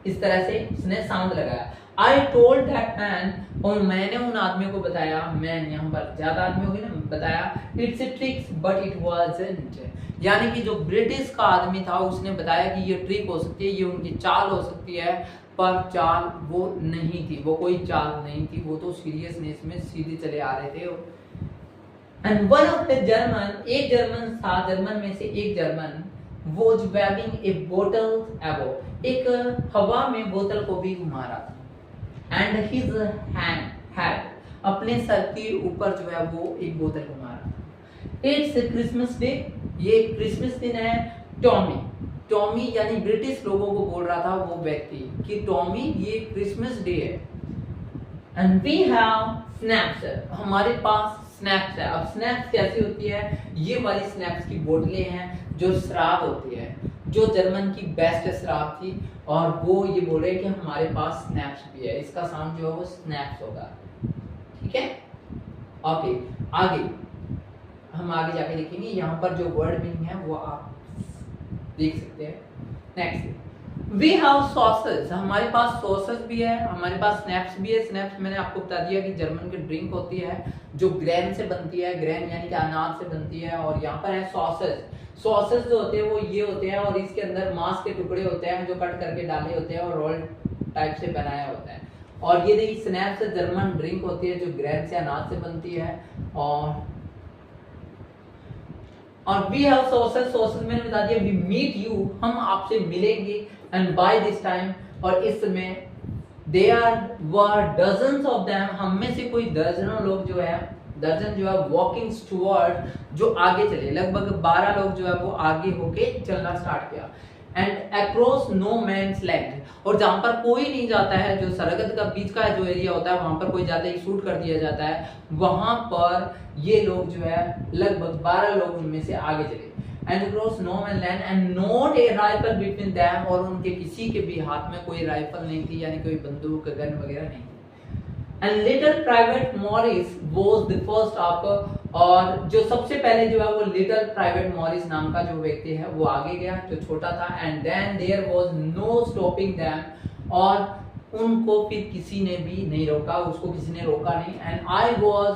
इस तरह से उसने साउंड लगाया। I told that man, और मैंने उन आदमियों को बताया, मैन यहाँ पर ज्यादा आदमी होगी ना, बताया it's a trick but it wasn't, यानी कि जो ब्रिटिश का आदमी था उसने बताया कि ये ट्रिक हो सकती है, ये उनकी चाल हो सकती है, पर चाल वो नहीं थी, वो कोई चाल नहीं थी, वो तो सीरियसनेस में सीधे चले आ रहे थे। And one of the German, एक जर्मन था, जर्मन में से एक जर्मन, वो वैगिंग ए बोतल अबो, एक हवा में बोतल को भी घुमा रहा था, एंड हिज हैड, अपने सर के ऊपर जो है वो एक बोतल घुमा रहा था। इट्स क्रिसमस डे, ये क्रिसमस दिन है। टॉमी, टॉमी यानी ब्रिटिश लोगों को बोल रहा था वो व्यक्ति कि टॉमी ये क्रिसमस डे है। एंड वी हैव स्नैप्स, हमारे पास स्नैप्स है। अब स्नैप्स कैसी होती है, ये वाली स्नैप्स की बोतलें हैं जो शराब होती है, जो जर्मन की बेस्ट शराब थी, और वो ये बोल रहे हैं कि हमारे पास स्नैप्स भी है, इसका साउंड जो है वो स्नैप्स होगा, ठीक है। ओके, आगे हम आगे जाके देखेंगे, यहाँ पर जो वर्ड मीनिंग है वो आप देख सकते हैं। नेक्स्ट, वी हैव सॉसेस, हमारे पास सॉसेस भी है, हमारे पास स्नैप्स भी है। स्नैप्स मैंने आपको बता दिया कि जर्मन की ड्रिंक होती है जो ग्रेन से बनती है, ग्रेन यानी कि अनाज से बनती है, और यहाँ पर है सॉसेस। सॉसेस जो होते हैं वो ये होते हैं, और इसके अंदर मांस के टुकड़े होते हैं जो कट करके डाले होते हैं और रोल टाइप से बनाया होता है। और ये देखिए स्नैप्स जर्मन ड्रिंक होती है जो ग्रेन से अनाज से बनती है। और वी हैव सॉसेस, सॉसेस मैंने बता दिया, वी मीट यू, हम आपसे मिलेंगे, एंड बाय दिस टाइम, और इस समय there were dozens of them, हम में से कोई दर्जनों लोग जो है, दर्जन जो है वॉकिंग टुवर्ड, जो आगे चले, लगभग 12 लोग जो है वो आगे होके चलना स्टार्ट किया। And across no man's land, और जहां पर कोई नहीं जाता है, जो सरहद का बीच का जो एरिया होता है वहां पर कोई जाते ही शूट कर दिया जाता है, वहां पर ये लोग जो है लगभग 12 लोग उनमें से आगे चले। And across no man land and not a rifle between them, और उनके किसी के भी हाथ में कोई राइफल नहीं थी, यानी कोई बंदूक गन वगैरह नहीं थी। And little private Morris was the first up, और जो सबसे पहले जो है वो लिटिल प्राइवेट मॉरिस नाम का जो व्यक्ति है वो आगे गया, जो छोटा था। And then there was no stopping them, और उनको फिर किसी ने भी नहीं रोका, उसको किसी ने रोका नहीं। And I was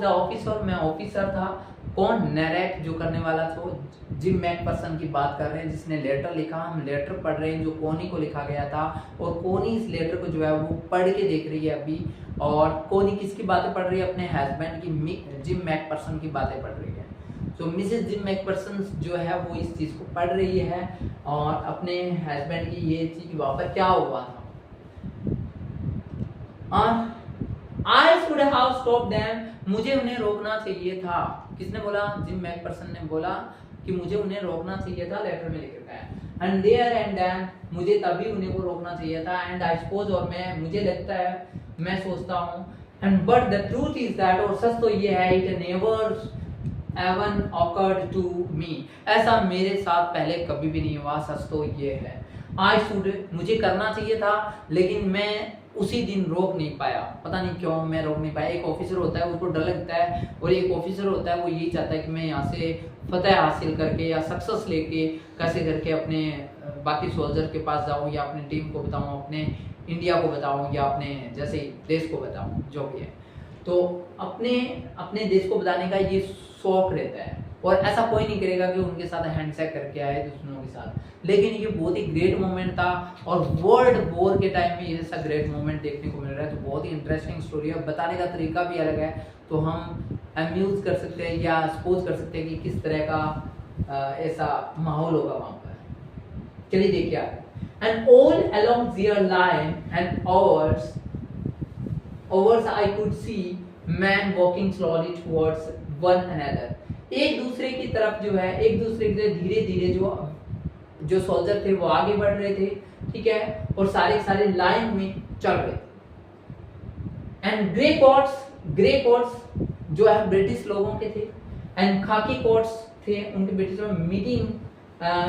the officer, मैं ऑफिसर था। कौन? नरेट जो करने वाला था, जिम मैकपर्सन की बात कर रहे हैं जिसने लेटर लिखा। हम लेटर पढ़ रहे हैं जो कोनी को लिखा गया था, और कोनी इस लेटर को जो है वो पढ़ के देख रही है अभी। और कोनी किसकी बातें पढ़ रही है? अपने हस्बैंड की, जिम मैकपर्सन की बातें पढ़ रही है। तो मिसेस जिम मैकपर्सन जो है वो इस चीज को पढ़ रही है और अपने हस्बैंड की ये चीज वहां पर क्या हुआ था। I should have stopped them, मुझे उन्हें रोकना चाहिए था। किसने बोला? जिम मैकपर्सन ने बोला कि मुझे उन्हें रोकना चाहिए था, लेटर में लिखा है। एंड देयर एंड देन, मुझे तभी उन्हें को रोकना चाहिए था। एंड आई सपोज, और मुझे लगता है, मैं सोचता हूँ। And but the truth is that, और सच तो ये है, it never even occurred to me, ऐसा मेरे साथ पहले कभी भी नहीं हुआ। सच तो ये है, आई शुड, मुझे करना चाहिए था, लेकिन मैं उसी दिन रोक नहीं पाया। पता नहीं क्यों मैं रोक नहीं पाया। एक ऑफिसर होता है उसको डर लगता है, और एक ऑफिसर होता है वो यही चाहता है कि मैं यहाँ से फतेह हासिल करके या सक्सेस लेके कैसे करके अपने बाकी सोल्जर के पास जाऊँ, या अपनी टीम को बताऊँ, अपने इंडिया को बताऊँ, या अपने जैसे देश को बताऊँ, जो भी है। तो अपने देश को बताने का ये शौक रहता है। और ऐसा कोई नहीं करेगा कि उनके साथ हैंडशेक करके आए दुश्मनों के साथ। लेकिन ये बहुत ही ग्रेट मोमेंट था और वर्ल्ड वॉर के टाइम में ये ऐसा ग्रेट मोमेंट देखने को मिल रहा है। तो बहुत ही इंटरेस्टिंग स्टोरी है, बताने का तरीका भी अलग है, तो हम अम्यूज कर सकते हैं या सपोज कर सकते हैं कि किस तरह का ऐसा माहौल होगा वहां पर। चलिए देखिए आगे। And all along their line and ours I could see men walking slowly towards one another. एक दूसरे की तरफ जो है, एक दूसरे के धीरे धीरे जो सोल्जर थे वो आगे बढ़ रहे थे, ठीक है, और सारे लाइन में चल रहे थे। एंड ग्रे कोट्स जो है ब्रिटिश लोगों के थे, एंड खाकी कोट्स थे उनके ब्रिटिश में,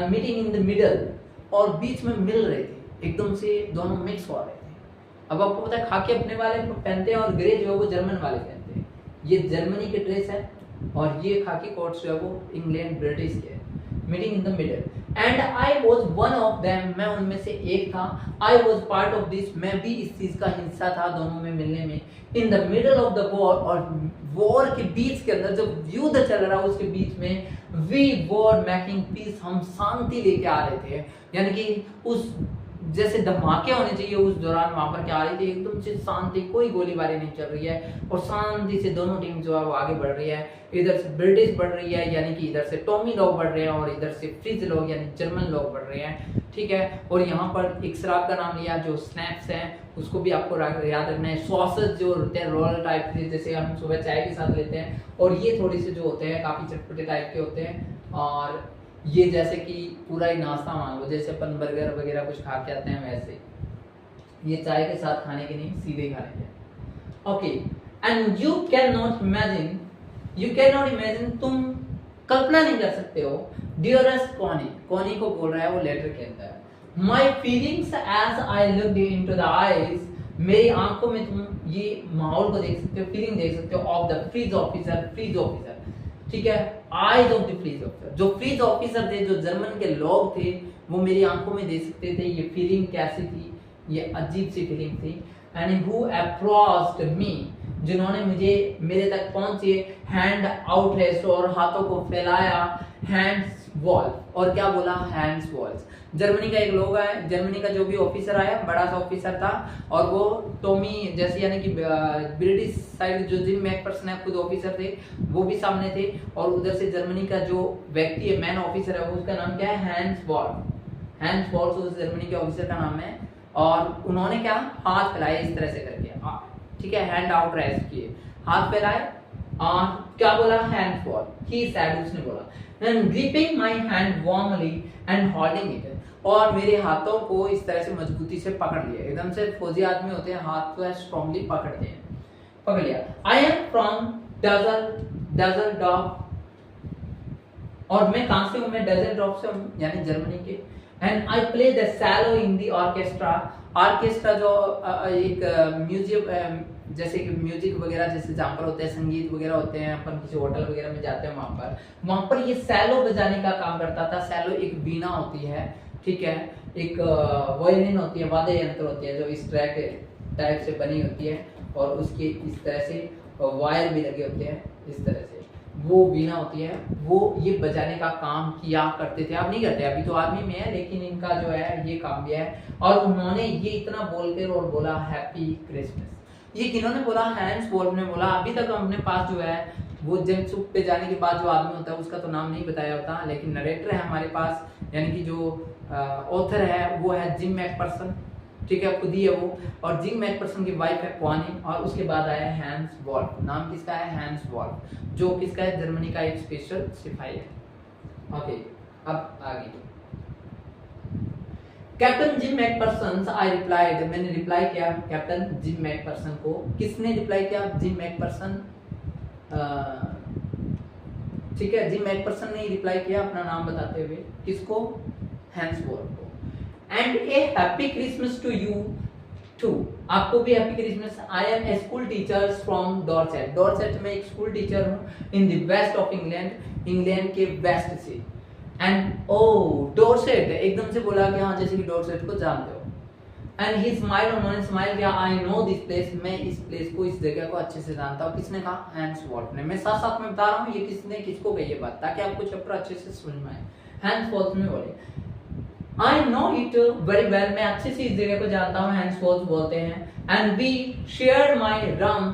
मीटिंग इन द मिडल, और बीच में मिल रहे थे, एकदम से दोनों मिक्स हो रहे थे। अब आपको पता है खाकी अपने वाले पहनते हैं और ग्रे जो है वो जर्मन वाले पहनते हैं। ये जर्मनी के ड्रेस है और ये खाकी कोट्स जो है वो इंग्लैंड ब्रिटिश के। Meeting in the middle and I was one of them, मैं उनमें से एक था। I was part of this, मैं भी इस चीज का हिस्सा था दोनों में मिलने में। इन the middle of the war, और वॉर के बीच के अंदर जब युद्ध चल रहा है उसके बीच में, वी वर मेकिंग पीस, हम शांति लेके आ रहे थे। यानी कि उस जैसे धमाके होने चाहिए उस दौरान वहां पर क्या आ रही थी, एकदम से शांति, कोई गोलीबारी नहीं चल रही है और शांति से दोनों टीम जो है वो आगे बढ़ रही है। इधर से ब्रिटिश बढ़ रही है, यानी कि इधर से टॉमी लोग बढ़ रहे हैं, और इधर से फ्रिज लोग यानी जर्मन लोग बढ़ रहे हैं, ठीक है। और यहाँ पर एक शराब का नाम लिया जो स्नैक्स है, उसको भी आपको याद रखना है। सॉसेज जो होते हैं रोल टाइप के, जैसे हम सुबह चाय के साथ लेते हैं, और ये थोड़ी से जो होते हैं काफी चटपटे टाइप के होते हैं। और ये जैसे कि पूरा ही नाश्ता मान लो, जैसे अपन बर्गर वगैरह कुछ खा के आते हैं, वैसे ये चाय के साथ खाने के नहीं, सीधे खाने के। Okay, and you can not imagine, तुम कल्पना नहीं कर सकते हो, डियरेस्ट कॉनी को बोल रहा है वो लेटर के अंदर। My feelings as I looked into the eyes, मेरी आंखों में तुम ये माहौल को देख सकते हो, फीलिंग देख सकते हो, ऑफ द फ्रीज ऑफिसर, ठीक है, eyes of the Fritz officer, जो फ्रीज ऑफिसर थे, जो जर्मन के लोग थे, वो मेरी आंखों में देख सकते थे ये फीलिंग कैसी थी, ये अजीब सी फीलिंग थी। एंड हु अप्रोच्ड मी, जिन्होंने मुझे मेरे तक पहुंचे, हैंड आउटरेस्ट, और हाथों को फैलाया, हैंड्स वॉल, और क्या बोला, हैंड्स वॉल्स। जर्मनी का एक लोग है, जर्मनी का जो भी ऑफिसर आया, बड़ा सा ऑफिसर था, और वो टॉमी जैसे यानी कि ब्रिटिश साइड जो जिम मैकफर्सन है खुद ऑफिसर थे, वो भी सामने थे, और उधर से जर्मनी का जो व्यक्ति है, मैन ऑफिसर है, उसका नाम क्या है, हैंस वॉल्स उस जर्मनी के ऑफिसर का नाम है। और उन्होंने क्या, हाथ फैलाए इस तरह से करके, ठीक है, हैंड आउट रेस्ट किए, हाथ फैलाए, और क्या बोला, हैंड वॉल, ही सैड, उसने बोला, and gripping my hand warmly and holding it, और मेरे हाथों को इस तरह से मजबूती से पकड़ लिया, एकदम से फौजी आदमी होते हैं, हाथ को स्ट्रांगली पकड़ते हैं, पकड़ लिया। आई एम फ्रॉम डजलडॉर्फ, और मैं कहां से हूं, मैं डजलडॉर्फ से हूं, यानी जर्मनी के। And I play the cello in the orchestra जो एक म्यूजियम, जैसे कि म्यूजिक वगैरह जैसे जहाँ पर होते हैं, संगीत वगैरह होते हैं, अपन किसी होटल वगैरह में जाते हैं, वहां पर ये सैलो बजाने का काम करता था। सैलो एक वीणा होती है, ठीक है, एक वायलिन होती है, वाद्य यंत्र होती है, जो इस ट्रैक टाइप से बनी होती है, और उसके इस तरह से वायर भी लगे होते हैं, इस तरह से वो वीणा होती है, वो ये बजाने का काम किया करते थे। अब नहीं करते, अभी तो आर्मी में है, लेकिन इनका जो है ये काम भी है। और उन्होंने ये इतना बोलकर और बोला हैप्पी क्रिसमस, ये किन्होंने बोला, हैंस वॉल्फ ने बोला। अभी तक अपने पास जो है वो जंग चुप पे जाने के बाद जो आदमी होता है उसका तो नाम नहीं बताया होता, लेकिन नरेटर है हमारे पास, यानी कि जो ऑथर है वो है जिम मैकफर्सन, ठीक है, खुद ही है वो, और जिम मैकफर्सन की वाइफ है क्वानी, और उसके बाद आया हैंस वॉल्फ। नाम किसका है, हैंस वॉल्फ, जो किसका है, जर्मनी का एक स्पेशल सिपाही है। ओके, अब आगे captain gym Macpherson, I replied, मैंने रिप्लाई किया कैप्टन जिम मैकफर्सन को। किसने रिप्लाई किया, जिम मैकफर्सन, ठीक है, जिम मैकफर्सन ने रिप्लाई किया अपना नाम बताते हुए, किसको, हैंस वॉल्फ को। And a happy Christmas to you too, आपको भी happy Christmas. I am a school teacher from Dorset, Dorset में एक स्कूल टीचर हूँ, in the west of England, England के वेस्ट से। एंड ओ डॉर्सेट, एकदम से बोला कि हाँ जैसे कि डॉर्सेट को जानते हो। एंड ही स्माइल, उन्होंने स्माइल किया, आई नो दिस प्लेस, मैं इस प्लेस को, इस जगह को अच्छे से जानता हूँ। किसने कहा? हैंस वॉल्फ ने। मैं साथ साथ में बता रहा हूँ ये किसने किसको कही ये बात, ताकि आपको चैप्टर अच्छे से समझ में आए। हैंस वॉल्फ ने बोले I know it very well, मैं अच्छे से इस जगह को जानता हूँ, हैंस वॉल्फ बोलते हैं। And we share my rum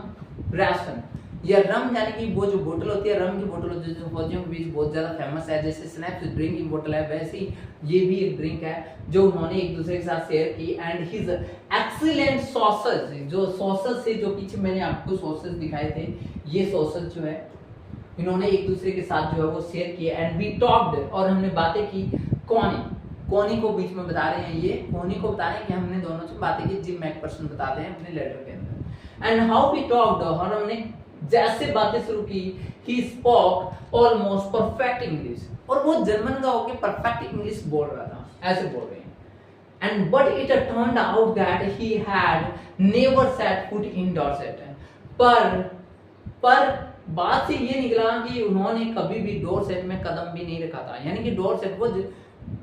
ration, या रम यानी कि वो जो बोतल होती है, रम की बोतल होती है जो फौजियों के बीच बहुत ज्यादा फेमस है, जैसे स्नैप्स ड्रिंक की बोतल है, वैसे ही ये भी एक ड्रिंक है जो उन्होंने एक दूसरे के साथ शेयर की। एंड हिज एक्सीलेंट सॉसेज, जो सॉसेज थे, जो पीछे मैंने आपको सॉसेज दिखाए थे, ये सॉसेज जो है इन्होंने एक दूसरे के साथ जो है वो शेयर किए। एंड वी टॉक्ड, और हमने बातें की। कोनी को बीच में बता रहे हैं, ये कोनी को बता रहे हैं कि हमने दोनों से बातें की, जिम मैकपर्सन बताते हैं अपने लेटर के अंदर। एंड हाउ वी टॉक्ड, और हमने जैसे बातें शुरू की, he spoke almost perfect English, और वो जर्मन का होकर परफेक्ट इंग्लिश बोल रहा था, ऐसे बोल रहे हैं। And but it turned out that he had never set foot in Dorset, पर बात से ये निकला कि उन्होंने कभी भी डॉर्सेट में कदम भी नहीं रखा था। यानी कि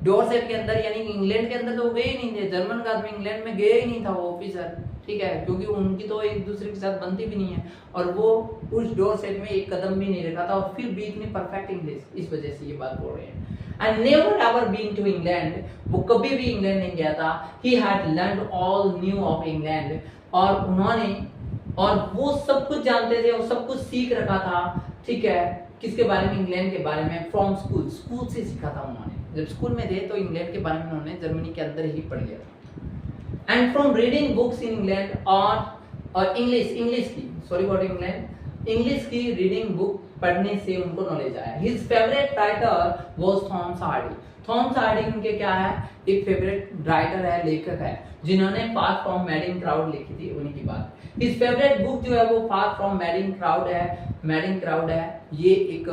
डॉर्सेट के अंदर, यानी इंग्लैंड के अंदर तो वो गए ही नहीं थे, जर्मन का आदमी इंग्लैंड में गया ही नहीं था वो ऑफिसर, ठीक है, क्योंकि उनकी तो एक दूसरे के साथ बनती भी नहीं है, और वो उस डॉर्सेट में एक कदम भी नहीं रखा था, और फिर भी इतनी परफेक्ट इंग्लिश, इस वजह से ये बात बोल रहे हैं। And never ever been to England, वो कभी भी इंग्लैंड नहीं गया था। He had learned all knew of England, और उन्होंने, और वो सब कुछ जानते थे और सब कुछ सीख रखा था, ठीक है, किसके बारे में? इंग्लैंड के बारे में। फ्रॉम स्कूल, स्कूल से सीखा था उन्होंने, जब स्कूल में थे तो इंग्लैंड के बारे में उन्होंने जर्मनी के अंदर ही पढ़ लिया था। And from reading books in England, और इंग्लिश की, सॉरी फॉर इंग्लिश की रीडिंग बुक पढ़ने से उनको नॉलेज आया। His favourite writer was Thomas Hardy. Thomas Hardy उनके क्या है? एक फेवरेट राइटर है, लेखक है, जिन्होंने फार फ्रॉम मैडिंग क्राउड लिखी थी, उन्हीं की बात। हिज फेवरेट बुक जो है वो फार फ्रॉम मैडिंग क्राउड है। ये एक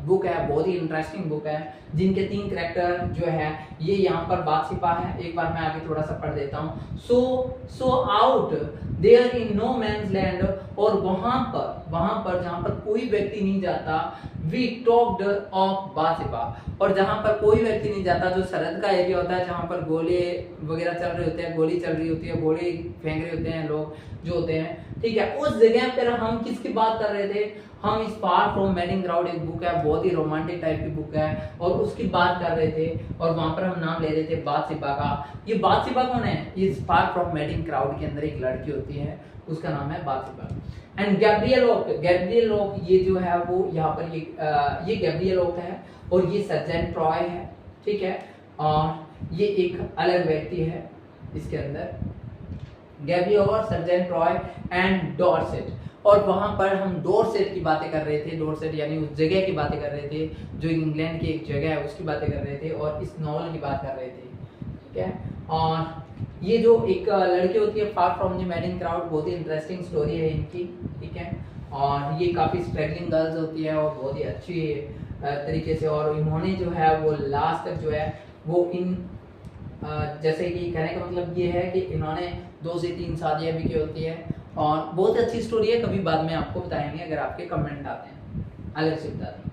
बुक है, बहुत ही इंटरेस्टिंग बुक है, जिनके 3 कैरेक्टर जो है ये यहाँ पर बादशिपा है। एक बार मैं आगे थोड़ा सा पढ़ देता हूँ। So out there in no man's land, और वहां पर जहाँ पर कोई व्यक्ति नहीं जाता, वी टॉक्ड ऑफ बादशिपा, और जहाँ पर कोई व्यक्ति नहीं जाता, जो सरहद का एरिया होता है, जहाँ पर गोले वगैरह चल रहे होते हैं, गोली चल रही होती है, गोले फेंक रहे होते हैं लोग जो होते हैं, ठीक है, उस जगह पर हम किसकी बात कर रहे थे? हम इस फार फ्रॉम मैडिंग क्राउड, एक बुक है, बहुत ही रोमांटिक टाइप की बुक है, और उसकी बात कर रहे थे, और वहां पर हम नाम ले रहे थे बादशिपा का। ये बादशिपा कौन है? इस फार फ्रॉम मैडिंग क्राउड के अंदर एक लड़की होती है, उसका नाम है बादशिपा। एंड गैब्रियल ओक ये जो है वो यहाँ पर ये गैब्रियल ओक है, और ये सर्जेंट ट्रॉय है, ठीक है, और ये एक अलग व्यक्ति है इसके अंदर, गैब्रियल और सर्जेंट ट्रॉय एंड डॉर्सेट। और वहां पर हम डॉर्सेट की बातें कर रहे थे, डॉर्सेट यानी उस जगह की बातें कर रहे थे जो इंग्लैंड की एक जगह है, उसकी बातें कर रहे थे, और इस नॉवल की बात कर रहे थे, ठीक है। और ये जो एक लड़की होती है far from the madding crowd, बहुत ही इंटरेस्टिंग स्टोरी है इनकी, ठीक है, और ये काफ़ी स्ट्रगलिंग गर्ल्स होती है, और बहुत ही अच्छी तरीके से, और इन्होंने जो है वो लास्ट तक जो है वो इन जैसे कि कहने का मतलब ये है कि इन्होंने 2 से 3 शादियाँ भी की होती है, और बहुत अच्छी स्टोरी है, कभी बाद में आपको बताएंगे अगर आपके कमेंट आते हैं, अलग से बताते हैं।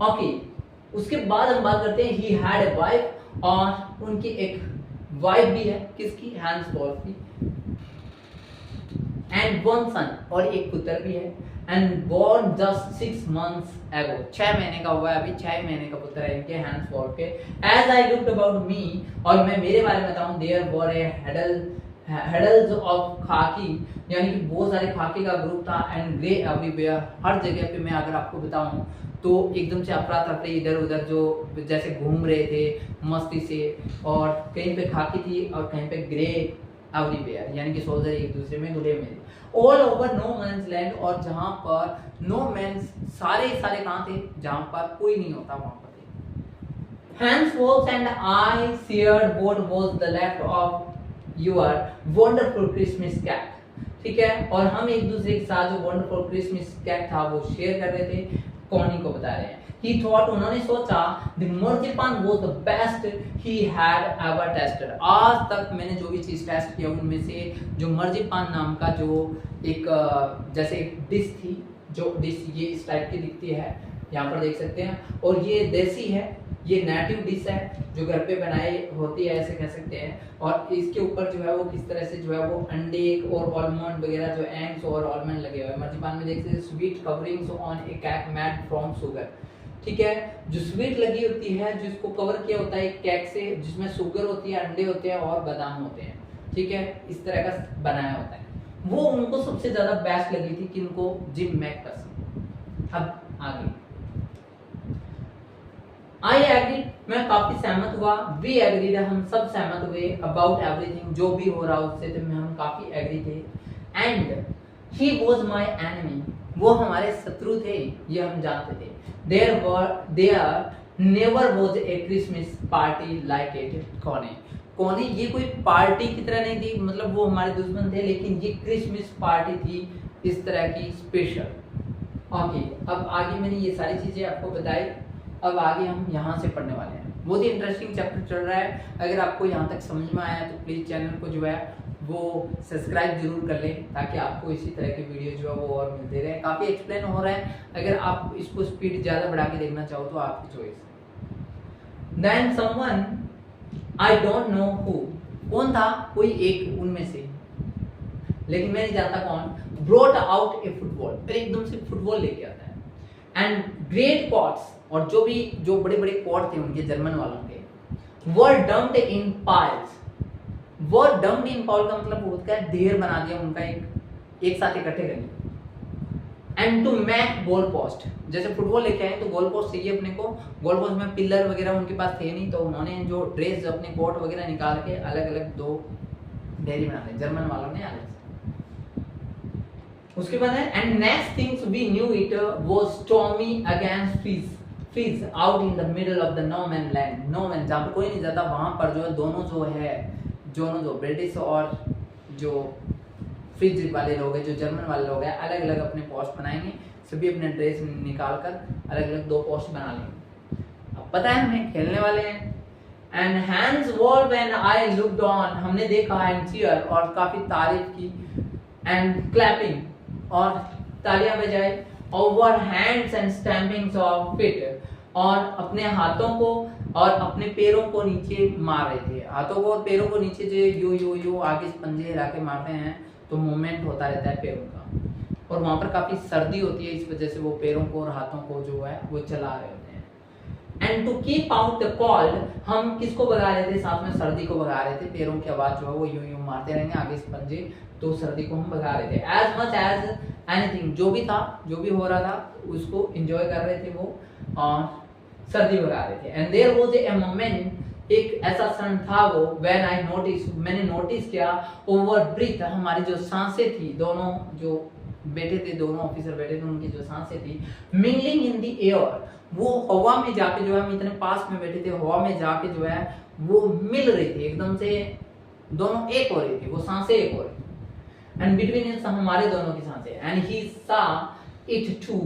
ओके, उसके बाद हम बात करते हैं ही हैड ए वाइफ, और उनकी एक वाइफ भी है, किसकी? हैंस वॉल्फ की, एंड 1 सन, और एक पुत्र भी है, and born just 6 months ago, 6 महीने का हुआ है अभी, 6 महीने का पुत्र है इनके, हैंस वॉल्फ के। As I looked about me, और मैं मेरे बारे में बताऊं, there were a huddles of khaki, यानी कि बहुत सारे खाकी का ग्रुप था, एंड ग्रे एवरीवेयर, हर जगह पे मैं अगर आपको बताऊं तो एकदम से अफरा तफरी इधर उधर जो जैसे घूम रहे थे मस्ती से, और कहीं पे खाकी थी और कहीं पे ग्रे एवरीवेयर, यानी कि सोल्जर एक दूसरे में घुले हुए थे। All over no man's land, और जहां पर नो मैन्स, सारे कहाँ थे? जहां पर कोई नहीं होता वहां पर थे। Hans Wolf and I shared what was the left of your wonderful Christmas cake, ठीक है, और हम एक दूसरे के साथ जो वंडरफुल क्रिसमस केक था वो शेयर कर रहे थे, कॉनी को बता रहे हैं। He thought, उन्होंने सोचा, the marzipan was the best he had ever tested, आज तक मैंने जो भी चीज टेस्ट किया उनमें से जो मर्जिपान नाम का जो एक जैसे एक डिश थी, जो डिश ये इस टाइप की दिखती है, यहाँ पर देख सकते हैं। और ये देसी है, ये नेटिव डिश है जो घर पे बनाई होती है ऐसे कह सकते हैं। और इसके ऊपर जो है वो किस तरह से जो है वो अंडे और आलमंड वगैरह जो एग्स और आलमंड लगे हुए हैं। मर्जीपान में देख सकते हैं sweet coverings on A cake made from sugar. ठीक है, जो स्वीट लगी होती है जिसको कवर किया होता है केक से, जिसमें शुगर होती है, अंडे होते हैं और बादाम होते हैं। ठीक है, इस तरह का बनाया होता है। वो उनको सबसे ज्यादा बेस्ट लगी थी किनको, जिम मैकफर्सन। अब आगे आई एग्री, मैं काफी सहमत हुआ। वी एग्रीड, हम सब सहमत हुए अबाउट एवरीथिंग, जो भी हो रहा उससे तो हम काफी एग्री थे। And he was my enemy, वो हमारे शत्रु थे, ये हम जानते थे। There never was a Christmas party like it. कौन ये कोई पार्टी की तरह नहीं थी, मतलब वो हमारे दुश्मन थे, लेकिन ये क्रिसमस पार्टी थी इस तरह की स्पेशल। ओके, अब आगे मैंने ये सारी चीजें आपको बताई। अब आगे हम यहाँ से पढ़ने वाले हैं। बहुत ही इंटरेस्टिंग चैप्टर चल रहा है। अगर आपको यहाँ तक समझ में आया तो प्लीज चैनल को जो है वो सब्सक्राइब जरूर कर लें, ताकि आपको इसी तरह की वीडियो जो है वो और मिलते रहे। काफी एक्सप्लेन हो रहा है, अगर आप इसको स्पीड ज्यादा बढ़ा के देखना चाहो तो आपकी choice. Then someone I don't know who, कौन था, कोई एक उनमें से, लेकिन मैं नहीं जानता कौन, ब्रॉट आउट ए फुटबॉल, एकदम से फुटबॉल लेके आता है। एंड ग्रेट कॉट्स, और जो बड़े बड़े कॉट थे उनके जर्मन वालों के, वर डम्प्ड इन पाइल्स। वो डम्प्ड इन पाइल का मतलब होता है ढेर बना दिया उनका, एक साथ इकट्ठे कर दिए। And to make goal post, जैसे फुटबॉल लेके आए तो गोल पोस्ट चाहिए अपने को, गोल पोस्ट में पिलर वगैरह उनके पास थे नहीं, तो उन्होंने जो ड्रेस अपने कोट वगैरह निकाल के अलग अलग दो ढेरी बना दी जर्मन वालों ने अलग से। उसके बाद है and next things we knew it was stormy against Fritz out in the middle of the no man land. No man, जहाँ पर कोई नहीं जाता, वहां पर जो है दोनों जो ब्रिटिश और जो फ्रिज वाले लोग हैं, जो जर्मन वाले लोग हैं, अलग अलग अपने पोस्ट बनाएंगे, सभी अपने ड्रेस निकाल कर अलग अलग दो पोस्ट बना लेंगे। अब पता है हमें खेलने वाले हैं। And hands wall when I looked on, हमने देखा एंड चीयर, और काफी तारीफ की, एंड क्लैपिंग, और तालियां बजाई, over hands and stampings of feet, और अपने हाथों को और अपने पैरों को नीचे मार रहे थे। हाथों को और पैरों को नीचे जो यू आगे पंजे हिला के मारते हैं तो मूवमेंट होता रहता है पैरों का, और वहां पर काफी सर्दी होती है, इस वजह से वो पैरों को और हाथों को जो है वो चला रहे होते हैं। And to keep out the cold, हम किसको भगा रहे थे, साथ में सर्दी को भगा रहे थे। पैरों की आवाज जो है वो यूं मारते रहेंगे आगे से पंजे, तो सर्दी को हम भगा रहे थे। एज मच एज एनीथिंग, जो भी था, जो भी हो रहा था उसको एंजॉय कर रहे थे वो, और सर्दी भगा रहे थे। And there was a moment, एक ऐसा क्षण था वो, व्हेन आई नोटिस, मैंने नोटिस किया, ओवर ब्रीथ, हमारी जो सांसें थी, दोनों जो बैठे थे, दोनों ऑफिसर बैठे थे, उनकी जो सांसें थी, मिंगलिंग इन द एयर, वो हवा में जाके जो है, हम इतने पास में बैठे थे, हवा में जाके जो है वो मिल रही थी, एकदम से दोनों एक हो रही थी, वो सांसें एक हो रही थी। एंड बिटवीन इट्स, हमारे दोनों की सांसें। एंड ही सा इट टू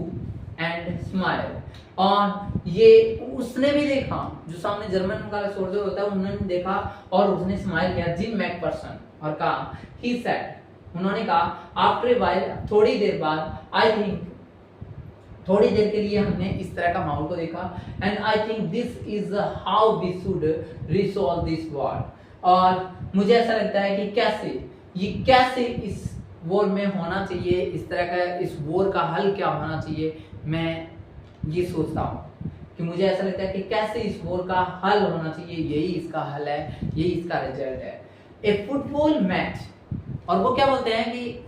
एंड स्माइल, और ये उसने भी देखा, जो सामने जर्मन का सोल्जर होता है, उन्होंने देखा और उसने स्माइल किया, जिम मैकफर्सन, और कहा, ही सेड, उन्होंने कहा, आफ्टर ए व्हाइल, थोड़ी देर बाद, आई थिंक, थोड़ी देर के लिए हमने इस तरह का माहौल को देखा, and I think this is how we should resolve this war, और मुझे ऐसा लगता है कि कैसे इस वॉर में होना चाहिए, इस तरह का इस वॉर का हल क्या होना चाहिए, मैं ये सोचता हूँ कि मुझे ऐसा लगता है कि कैसे इस वॉर का हल होना चाहिए, यही इसका हल है, यही इसका रिजल्ट है, ए फुटबॉल मैच। और वो क्या बोलते हैं कि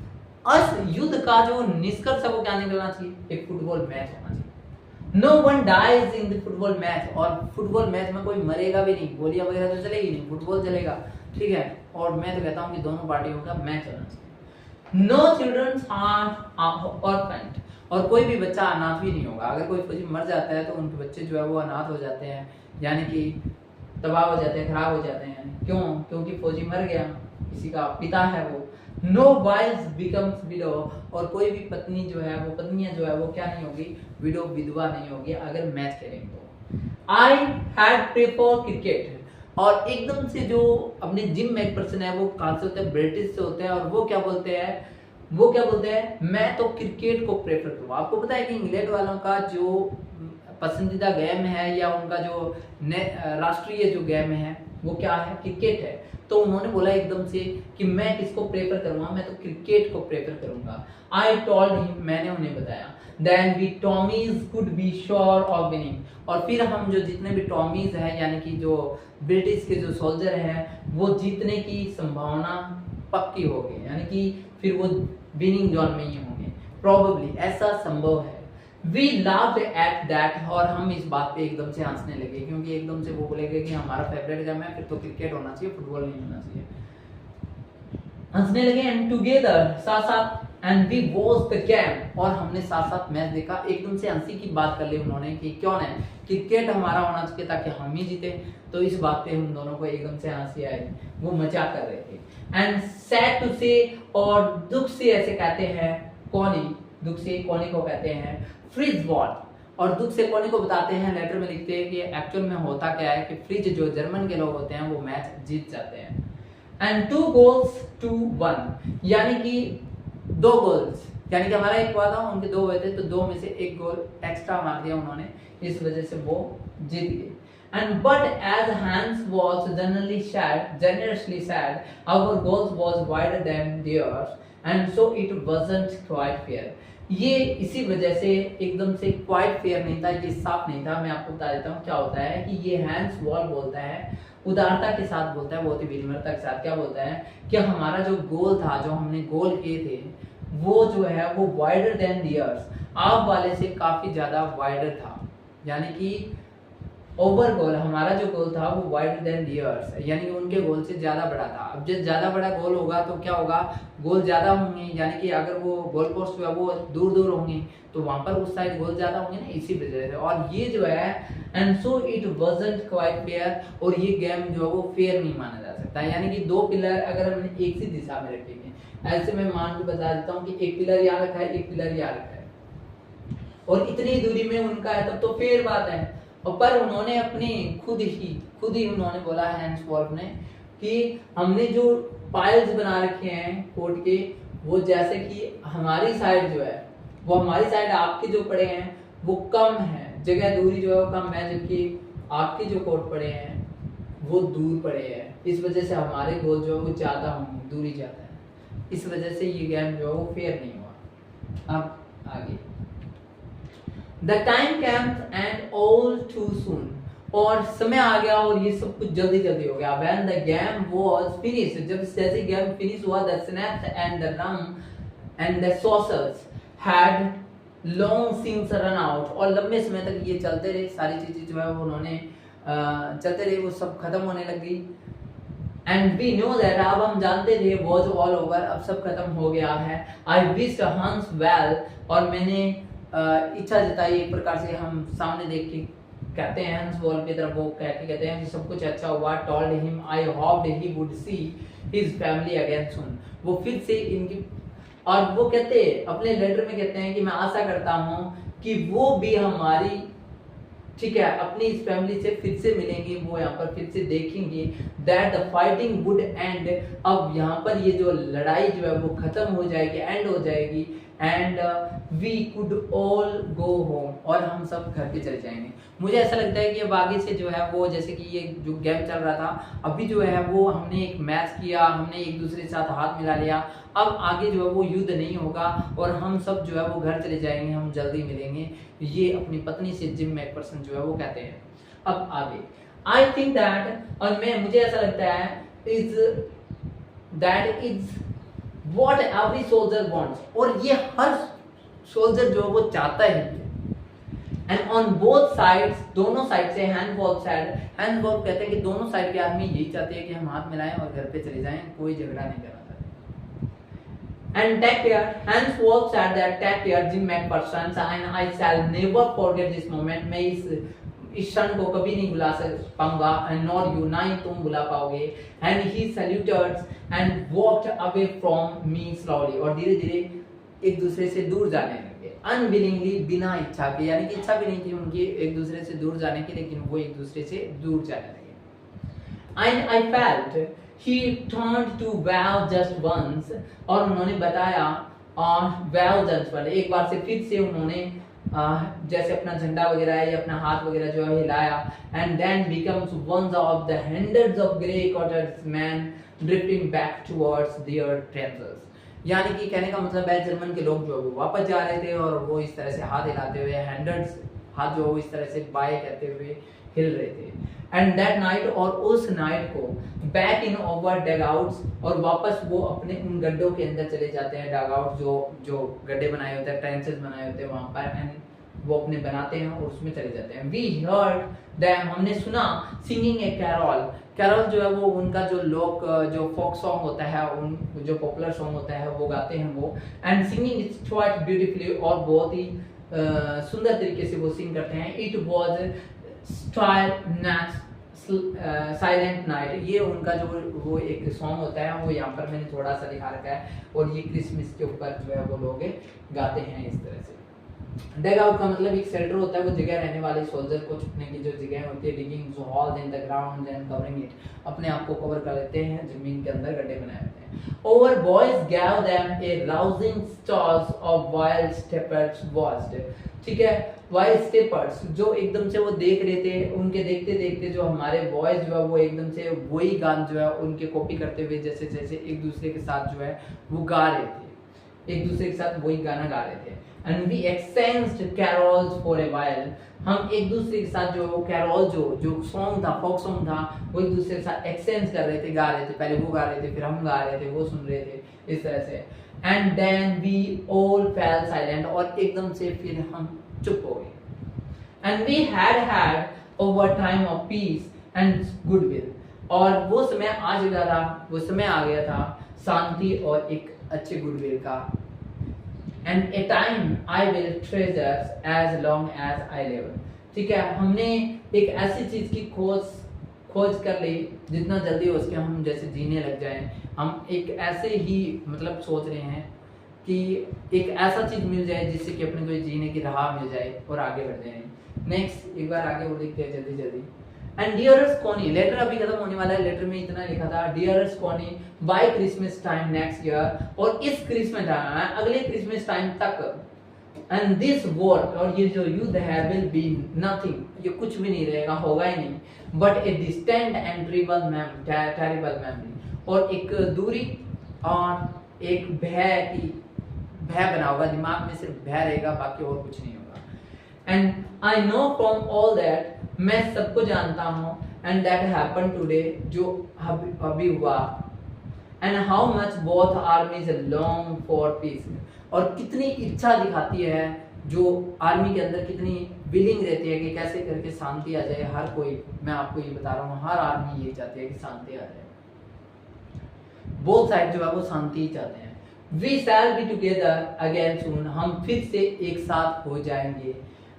अस युद्ध का जो निष्कर्ष है वो क्या निकलना चाहिए, एक फुटबॉल मैच होना चाहिए। No one dies in the football match, और फुटबॉल मैच में कोई मरेगा भी नहीं, गोलियां वगैरह तो चलेगी नहीं, फुटबॉल चलेगा, ठीक है। और मैं तो कहता हूँ कि दोनों पार्टियों का मैच होना चाहिए। नो चिल्ड्रन आर ऑर्फन्ड, और कोई भी बच्चा अनाथ भी नहीं होगा। अगर कोई फौजी मर जाता है तो उनके बच्चे जो है वो अनाथ हो जाते हैं, यानी कि तबाह हो जाते हैं, खराब हो जाते हैं। क्यों? क्योंकि फौजी मर गया, किसी का पिता है वो। नो वाइल्स बिकम्स विडो, और कोई भी पत्नी जो है वो, पत्नियां जो है वो क्या नहीं होगी, विडो, विधवा नहीं होगी अगर मैच खेलेंगे तो। आई हैड प्रेफर क्रिकेट, और एकदम से जो अपने जिम मैकफर्सन है वो कहाँ से होते हैं, ब्रिटिश से होते हैं, और वो क्या बोलते हैं, वो क्या बोलते हैं, मैं तो क्रिकेट को प्रेफर करूँगा। आपको पता है कि इंग्लैंड वालों का जो पसंदीदा गेम है या उनका जो राष्ट्रीय जो गेम है वो क्या है, क्रिकेट है। तो उन्होंने बोला एकदम से कि मैं किसको प्रेफर करूँगा, मैं तो क्रिकेट को प्रेफर करूँगा। आई टोल्ड हिम, मैंने उन्हें बताया, then we Tommies could be sure of winning. और फिर हम जो जितने भी टॉमीज हैं यानी कि जो ब्रिटिश के जो सोल्जर हैं वो जीतने की संभावना पक्की हो गई, यानी कि फिर वो विनिंग जोन में ही होंगे, प्रोबेबली ऐसा संभव है। वी लाफ्ड एट दैट, और हम इस बात पे एकदम से हंसने लगे, क्योंकि एकदम से वो बोलेंगे कि हमारा फेवरेट गेम है, फिर तो क्रिकेट होना चाहिए, फुटबॉल नहीं होना चाहिए। हंसने लगे एंड टुगेदर, साथ साथ, and we watch the game, और हमने साथ साथ मैच देखा। एकदम से हंसी की बात कर ली उन्होंने कि क्यों नहीं, क्रिकेट हमारा होना चाहिए ताकि हम ही जीते। तो इस बात पे हम दोनों को एकदम से हंसी आई, वो मजाक कर रहे थे। एंड सैड टू से, और दुख से ऐसे कहते हैं, कोनी, दुख से कोनी को कहते हैं फ्रिज बॉल, और दुख से कोनी को बताते हैं, लेटर में लिखते हैं कि एक्चुअल में होता क्या है कि फ्रिज जो जर्मन के लोग होते हैं वो मैच जीत जाते हैं। एंड 2 goals to 1, यानी कि 2 गोल्स, यानी कि हमारा एक हुआ था, उनके 2 हुए थे, तो 2 में से 1 गोल एक्स्ट्रा मार दिया उन्होंने, इस वजह से वो जीत गए। And but as Hans was generously said, our goals was wider than theirs, and so it wasn't quite fair. ये इसी वजह से एकदम से क्वाइट फेयर नहीं था, ये साफ नहीं था। मैं आपको बता देता हूँ क्या होता है कि ये हैंस वॉल बोलता है, उदारता के साथ बोलता है, बहुत ही विनम्रता के साथ क्या बोलता है कि हमारा जो गोल था, जो हमने गोल किए थे, वो जो है वो वाइडर देन दियर्स, आप वाले से काफी ज्यादा वाइडर था, यानी कि ओवर गोल, हमारा जो गोल था वो वाइडर देन दियर्स, यानी कि उनके गोल से ज्यादा बड़ा था। अब जब ज्यादा बड़ा गोल होगा तो क्या होगा, गोल ज्यादा होंगे, यानी कि अगर वो गोल पोस्ट है वो दूर दूर होंगे तो वहां पर उस साइड गोल ज्यादा होंगे ना, इसी वजह से। और ये जो है and so it wasn't quite fair, और ये गेम जो है वो फेयर नहीं माना जा सकता, यानी कि 2 पिलर अगर हमने एक सी दिशा में रखेंगे, ऐसे मैं मान के बता देता हूँ कि एक पिलर यहाँ रखा है, एक पिलर यहाँ रखा है, और इतनी दूरी में उनका है, तब तो फेयर बात है। और पर उन्होंने अपनी खुद ही उन्होंने बोला हैंस वॉल्फ ने कि हमने जो पाइल्स बना रखे हैं कोर्ट के, वो जैसे कि हमारी साइड जो है वो हमारी साइड, आपके जो पड़े हैं वो कम है, जगह दूरी जो है वो कम है, जबकि आपके जो कोर्ट पड़े हैं वो दूर पड़े हैं, इस वजह से हमारे गोल जो है वो ज्यादा होंगे, दूरी ज्यादा है, इस वजह से ये गेम जो है वो फेयर नहीं हुआ। अब आगे, The time came and all too soon, और समय आ गया और ये सब कुछ जल्दी जल्दी हो गया। When the game was finished, जब जैसे गेम फिनिश हुआ, the snaps and the rum and the saucers had long since run out, और लंबे समय तक ये चलते रहे, सारी चीजें जो है वो उन्होंने चलते रहे, वो सब खत्म होने लग गई। And we know that, अब हम जानते थे was all over, अब सब खत्म हो गया है। I wished Hans well, और मैंने इच्छा जताई, एक प्रकार से हम सामने देख के कहते हैं हंस वॉल की तरफ, वो कहते हैं कि सब कुछ अच्छा हुआ। Told him I hoped he would see his family again सून, वो फिर से इनकी, और वो कहते अपने लेटर में कहते हैं कि मैं आशा करता हूँ कि वो भी हमारी, ठीक है, अपनी इस फैमिली से फिर से मिलेंगे, वो यहाँ पर फिर से देखेंगे, that the fighting would and, अब यहाँ पर ये जो लड़ाई जो है वो खत्म हो जाएगी, एंड हो जाएगी, and we could all go home, और हम सब घर पे चले जाएंगे। मुझे ऐसा लगता है कि अब आगे से जो है वो, जैसे कि ये जो गेम चल रहा था, अभी जो है वो हमने एक मैच किया, हमने एक दूसरे के साथ हाथ मिला लिया, अब आगे जो है वो युद्ध नहीं होगा और हम सब जो है वो घर चले जाएंगे, हम जल्दी मिलेंगे, ये अपनी पत्नी से जिम मैकफर्सन जो है वो कहते हैं। अब आगे, आई थिंक दैट, और मुझे ऐसा लगता है, that is What every soldier wants, और ये हर सोल्जर जो है वो चाहता है। एंड ऑन बोथ साइड्स, दोनों साइड से, हैंड वॉल्फ कहते हैं कि दोनों साइड के आदमी यही चाहते हैं कि हम हाथ मिलाएं और घर पे चले जाएं, कोई झगड़ा नहीं करना चाहते। And take care, Hans Wolf said that take care Jim McPherson, and I shall never forget this moment, मैं इस क्षण को कभी नहीं भुला पाऊंगा, एंड नॉर यू, ना ही तुम भुला पाओगे। And he saluted and walked away from me slowly, और धीरे धीरे एक दूसरे से दूर जाने लगे, अनविलिंगली, बिना इच्छा के, यानी कि इच्छा भी नहीं थी उनकी एक दूसरे से दूर जाने की, लेकिन वो एक दूसरे से दूर जाने लगे। And I felt he turned to wave just once, और उन्होंने बताया, वेल डन, एक बार से फिर से उन्होंने जैसे अपना झंडा वगैरह है या अपना हाथ वगैरह जो है हिलाया, and then becomes one of the hundreds of grey coated man drifting back towards their trenches. यानी कि कहने का मतलब है जर्मन के लोग जो है वो वापस जा रहे थे और वो इस तरह से हाथ हिलाते हुए, हंड्रेड्स हाथ जो इस तरह से बाय कहते हुए हिल रहे थे। एंड दैट नाइट, और उस नाइट को बैक इन ओवर डगआउट्स, और वापस वो अपने उन गड्ढों के अंदर चले जाते हैं। डगआउट जो गड्ढे बनाए होते हैं, ट्रेंचेस बनाए होते हैं वहां पर, एंड वो अपने बनाते हैं और उसमें चले जाते हैं। वी हर्ड देम, हमने सुना, सिंगिंग ए कैरल। कैरल जो है वो उनका जो लोक जो फोक सॉन्ग होता है, उन जो पॉपुलर सॉन्ग होता है वो गाते हैं वो, and singing it's quite beautifully, और बहुत ही सुंदर तरीके से वो सिंग करते हैं। It was style next silent night, ये उनका जो वो एक सॉन्ग होता है वो यहाँ पर मैंने थोड़ा सा दिखा रखा है, और ये क्रिसमस के ऊपर जो है वो लोग गाते हैं इस तरह से। डग आउट का मतलब एक शेल्टर होता है, वो जगह रहने वाले सोल्जर को छुपने की जो जगह होती है। Digging holes in the ground and covering it, अपने आप को कवर कर लेते हैं, जमीन के अंदर गड्ढे बनाए होते हैं। Over boys gave them A rousing स्टॉर्स of wild steppers watched, ठीक है, वाइल्ड स्टेपर्स जो एकदम से वो देख रहे थे, उनके देखते देखते जो हमारे बॉयज जो है वो एकदम से वही गान जो है उनके कॉपी करते हुए जैसे जैसे एक दूसरे के साथ जो है वो गा रहे थे, एक दूसरे के साथ वही गाना गा रहे थे। And we exchanged carols for a while, हम एक दूसरे के साथ जो कैरोल जो सॉन्ग था, फोक सॉन्ग था, वो एक दूसरे के साथ एक्सचेंज कर रहे थे, गा रहे थे। पहले वो गा रहे थे, फिर हम गा रहे थे, वो सुन रहे थे, इस तरह से। And then we all fell silent, और एकदम से फिर हम चुप हो गए। And we had our time of peace and goodwill, और वो समय आ चुका था, वो समय आ गया था शांति और एक अच्छे गुडविल का। And a time I will treasure as long as I live, ठीक है, हमने एक ऐसी चीज की खोज कर ली जितना जल्दी हो सके हम जैसे जीने लग जाएं। हम एक ऐसे ही मतलब सोच रहे हैं कि एक ऐसा चीज मिल जाए जिससे कि अपने को जीने की राह मिल जाए और आगे बढ़ जाए। नेक्स्ट एक बार आगे वो देखते हैं जल्दी जल्दी। एंड डियरेस्ट कॉनी, लेटर अभी खत्म होने वाला है, लेटर में इतना लिखा था, dearest Connie by Christmas time next year, और इस क्रिसमस टाइम अगले क्रिसमस टाइम तक, एंड दिस वॉर, और ये जो युद्ध है, विल बी नथिंग, ये कुछ भी नहीं रहेगा, होगा ही नहीं, but a distant and terrible memory, और एक दूरी और एक भय बना होगा, दिमाग में सिर्फ भय रहेगा, बाकी और कुछ नहीं होगा। And I know from all that, मैं सबको जानता हूँ, एंड दैट हैपन टुडे, जो अभी हुआ, and how much both आर्मीज long for piece, और कितनी इच्छा दिखाती है जो आर्मी के अंदर, कितनी विलिंग रहती है कि कैसे करके शांति आ जाए। हर कोई, मैं आपको ये बता रहा हूँ, हर आर्मी ये चाहती है कि शांति आ जाए, बोथ साइड जो है वो शांति ही चाहते हैं। We shall be together again soon, हम फिर से एक साथ हो जाएंगे।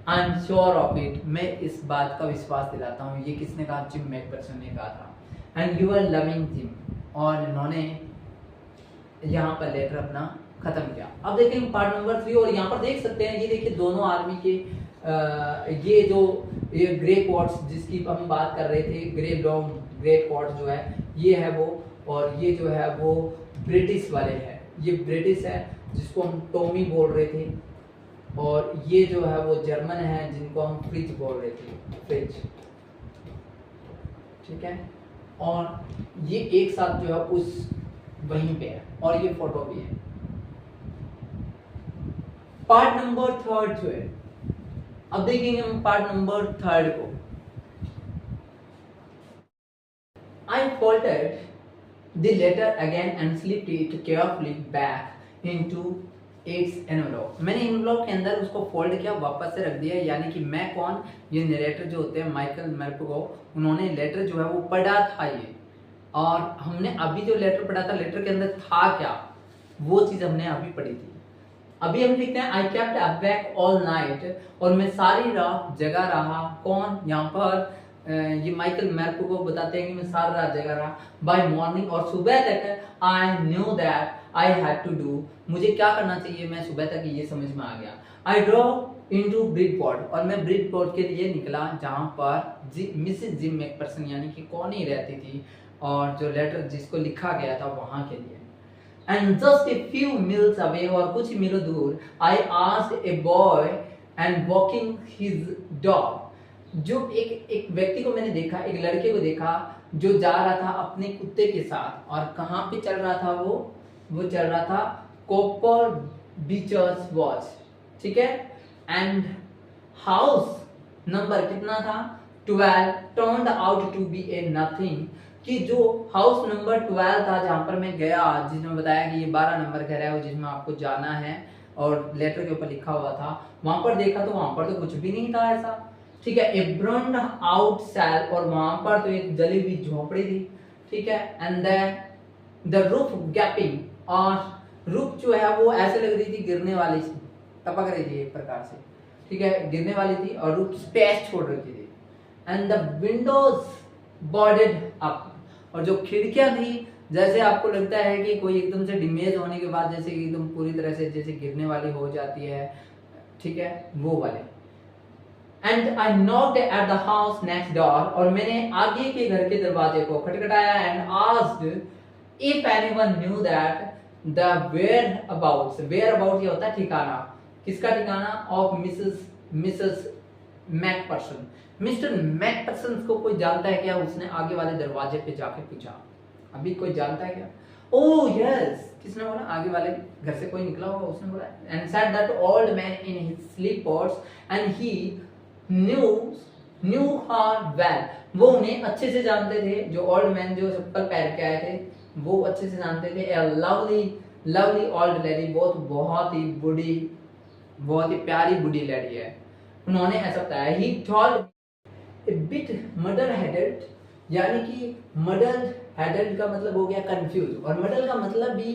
I am sure of it, मैं इस बात का विश्वास दिलाता हूँ। ये किसने कहा? जिम मैकफर्सन ने कहा था। And you are loving Jim, और इन्होंने यहाँ पर लेटर अपना खत्म किया। अब देखेंगे पार्ट नंबर 3, और यहाँ पर देख सकते हैं, ये देखिए दोनों आर्मी के ये जो ये ग्रे कोट्स जिसकी हम बात कर रहे थे, ग्रे ब्राउन ग्रे कोट जो है ये है वो, और ये जो है वो ब्रिटिश वाले है, ये ब्रिटिश है जिसको हम टॉमी बोल रहे थे, और ये जो है वो जर्मन है जिनको हम फ्रिज बोल रहे थे, फ्रिज, ठीक है। और ये एक साथ जो है उस वहीं पे है, और ये फोटो भी है। पार्ट नंबर 3 जो है, अब देखेंगे हम पार्ट नंबर 3 को। I folded the letter again and slipped it carefully back into its envelope. मैंने envelope के अंदर उसको फोल्ड किया, वापस से रख दिया। यानी कि मैं कौन, ये नरेटर जो होते हैं माइकल मेरपुगो, उन्होंने लेटर जो है वो पढ़ा था ये, और हमने अभी जो लेटर पढ़ा था, लेटर के अंदर था क्या, वो चीज हमने अभी पढ़ी थी। अभी हम लिखते हैं I kept awake all night, और मैं सारी रात जगा रहा। कौन? यहाँ पर ये माइकल मेरपुगो बताते हैं कि मैं सारी रात जगा रहा। बाय मॉर्निंग, और सुबह तक I knew that I had to do, मुझे क्या करना चाहिए, मैं सुबह तक ये समझ में आ गया। आई ड्रॉ इनटू ब्रिडपोर्ट, और मैं ब्रिडपोर्ट के लिए निकला, जहाँ पर मिसेस जिम मैकफर्सन यानी कि कौन ही रहती थी, और जो लेटर जिसको लिखा गया था वहाँ के लिए। And just a few meals away, और कुछ मीलों दूर, I asked a boy and walking his dog, जो एक व्यक्ति को मैंने देखा, एक लड़के को देखा जो जा रहा था अपने कुत्ते के साथ, और कहाँ पे चल रहा था वो चल रहा था कॉपर बीचर्स वॉच, ठीक है। एंड हाउस नंबर कितना था, 12, turned out to be a nothing, कि जो हाउस नंबर 12 था जहां पर मैं गया, जिसमें बताया कि ये 12 नंबर कह रहा है जिसमें आपको जाना है और लेटर के ऊपर लिखा हुआ था, वहां पर देखा तो वहां पर तो कुछ भी नहीं था ऐसा, ठीक है। ए ब्रन्ड आउट सेल, और वहां पर तो एक जली हुई झोपड़ी थी, ठीक है। एंड द रूफ गैपिंग, और रूफ जो है वो ऐसे लग रही थी गिरने वाली थी, टपक रही थी एक प्रकार से, ठीक है, गिरने वाली थी, और रूफ स्पेस छोड़ रखी थी। And the Windows bordered up, और जो खिड़कियां थी जैसे आपको लगता है कि कोई एकदम से डिमेज होने के बाद जैसे एकदम पूरी तरह से जैसे गिरने वाली हो जाती है, ठीक है, वो वाले। And I knocked at the house next door, और मैंने आगे के घर के दरवाजे को खटखटाया, and asked if anyone knew that the whereabouts ये होता है ठिकाना, किसका ठिकाना, of Mrs McPherson, Mr McPherson को कोई जानता है क्या, उसने आगे वाले दरवाजे पे जाके पूछा, अभी कोई जानता है क्या, ओह यस, किसने बोला, आगे वाले घर से कोई निकला होगा, उसने बोला, and said that old man in his slippers and he knew her well, वो उन्हें अच्छे से जानते थे, जो ओल्ड मैन जो चप्पल पहन के आए थे वो अच्छे से जानते थे। ए लवली ओल्ड लेडी, बहुत ही बूढ़ी, बहुत ही प्यारी बूढ़ी लेडी है, उन्होंने ऐसा बताया। He told A bit murder headed, यानी कि मडर हेडेड का मतलब हो गया कंफ्यूज, और मडर का मतलब भी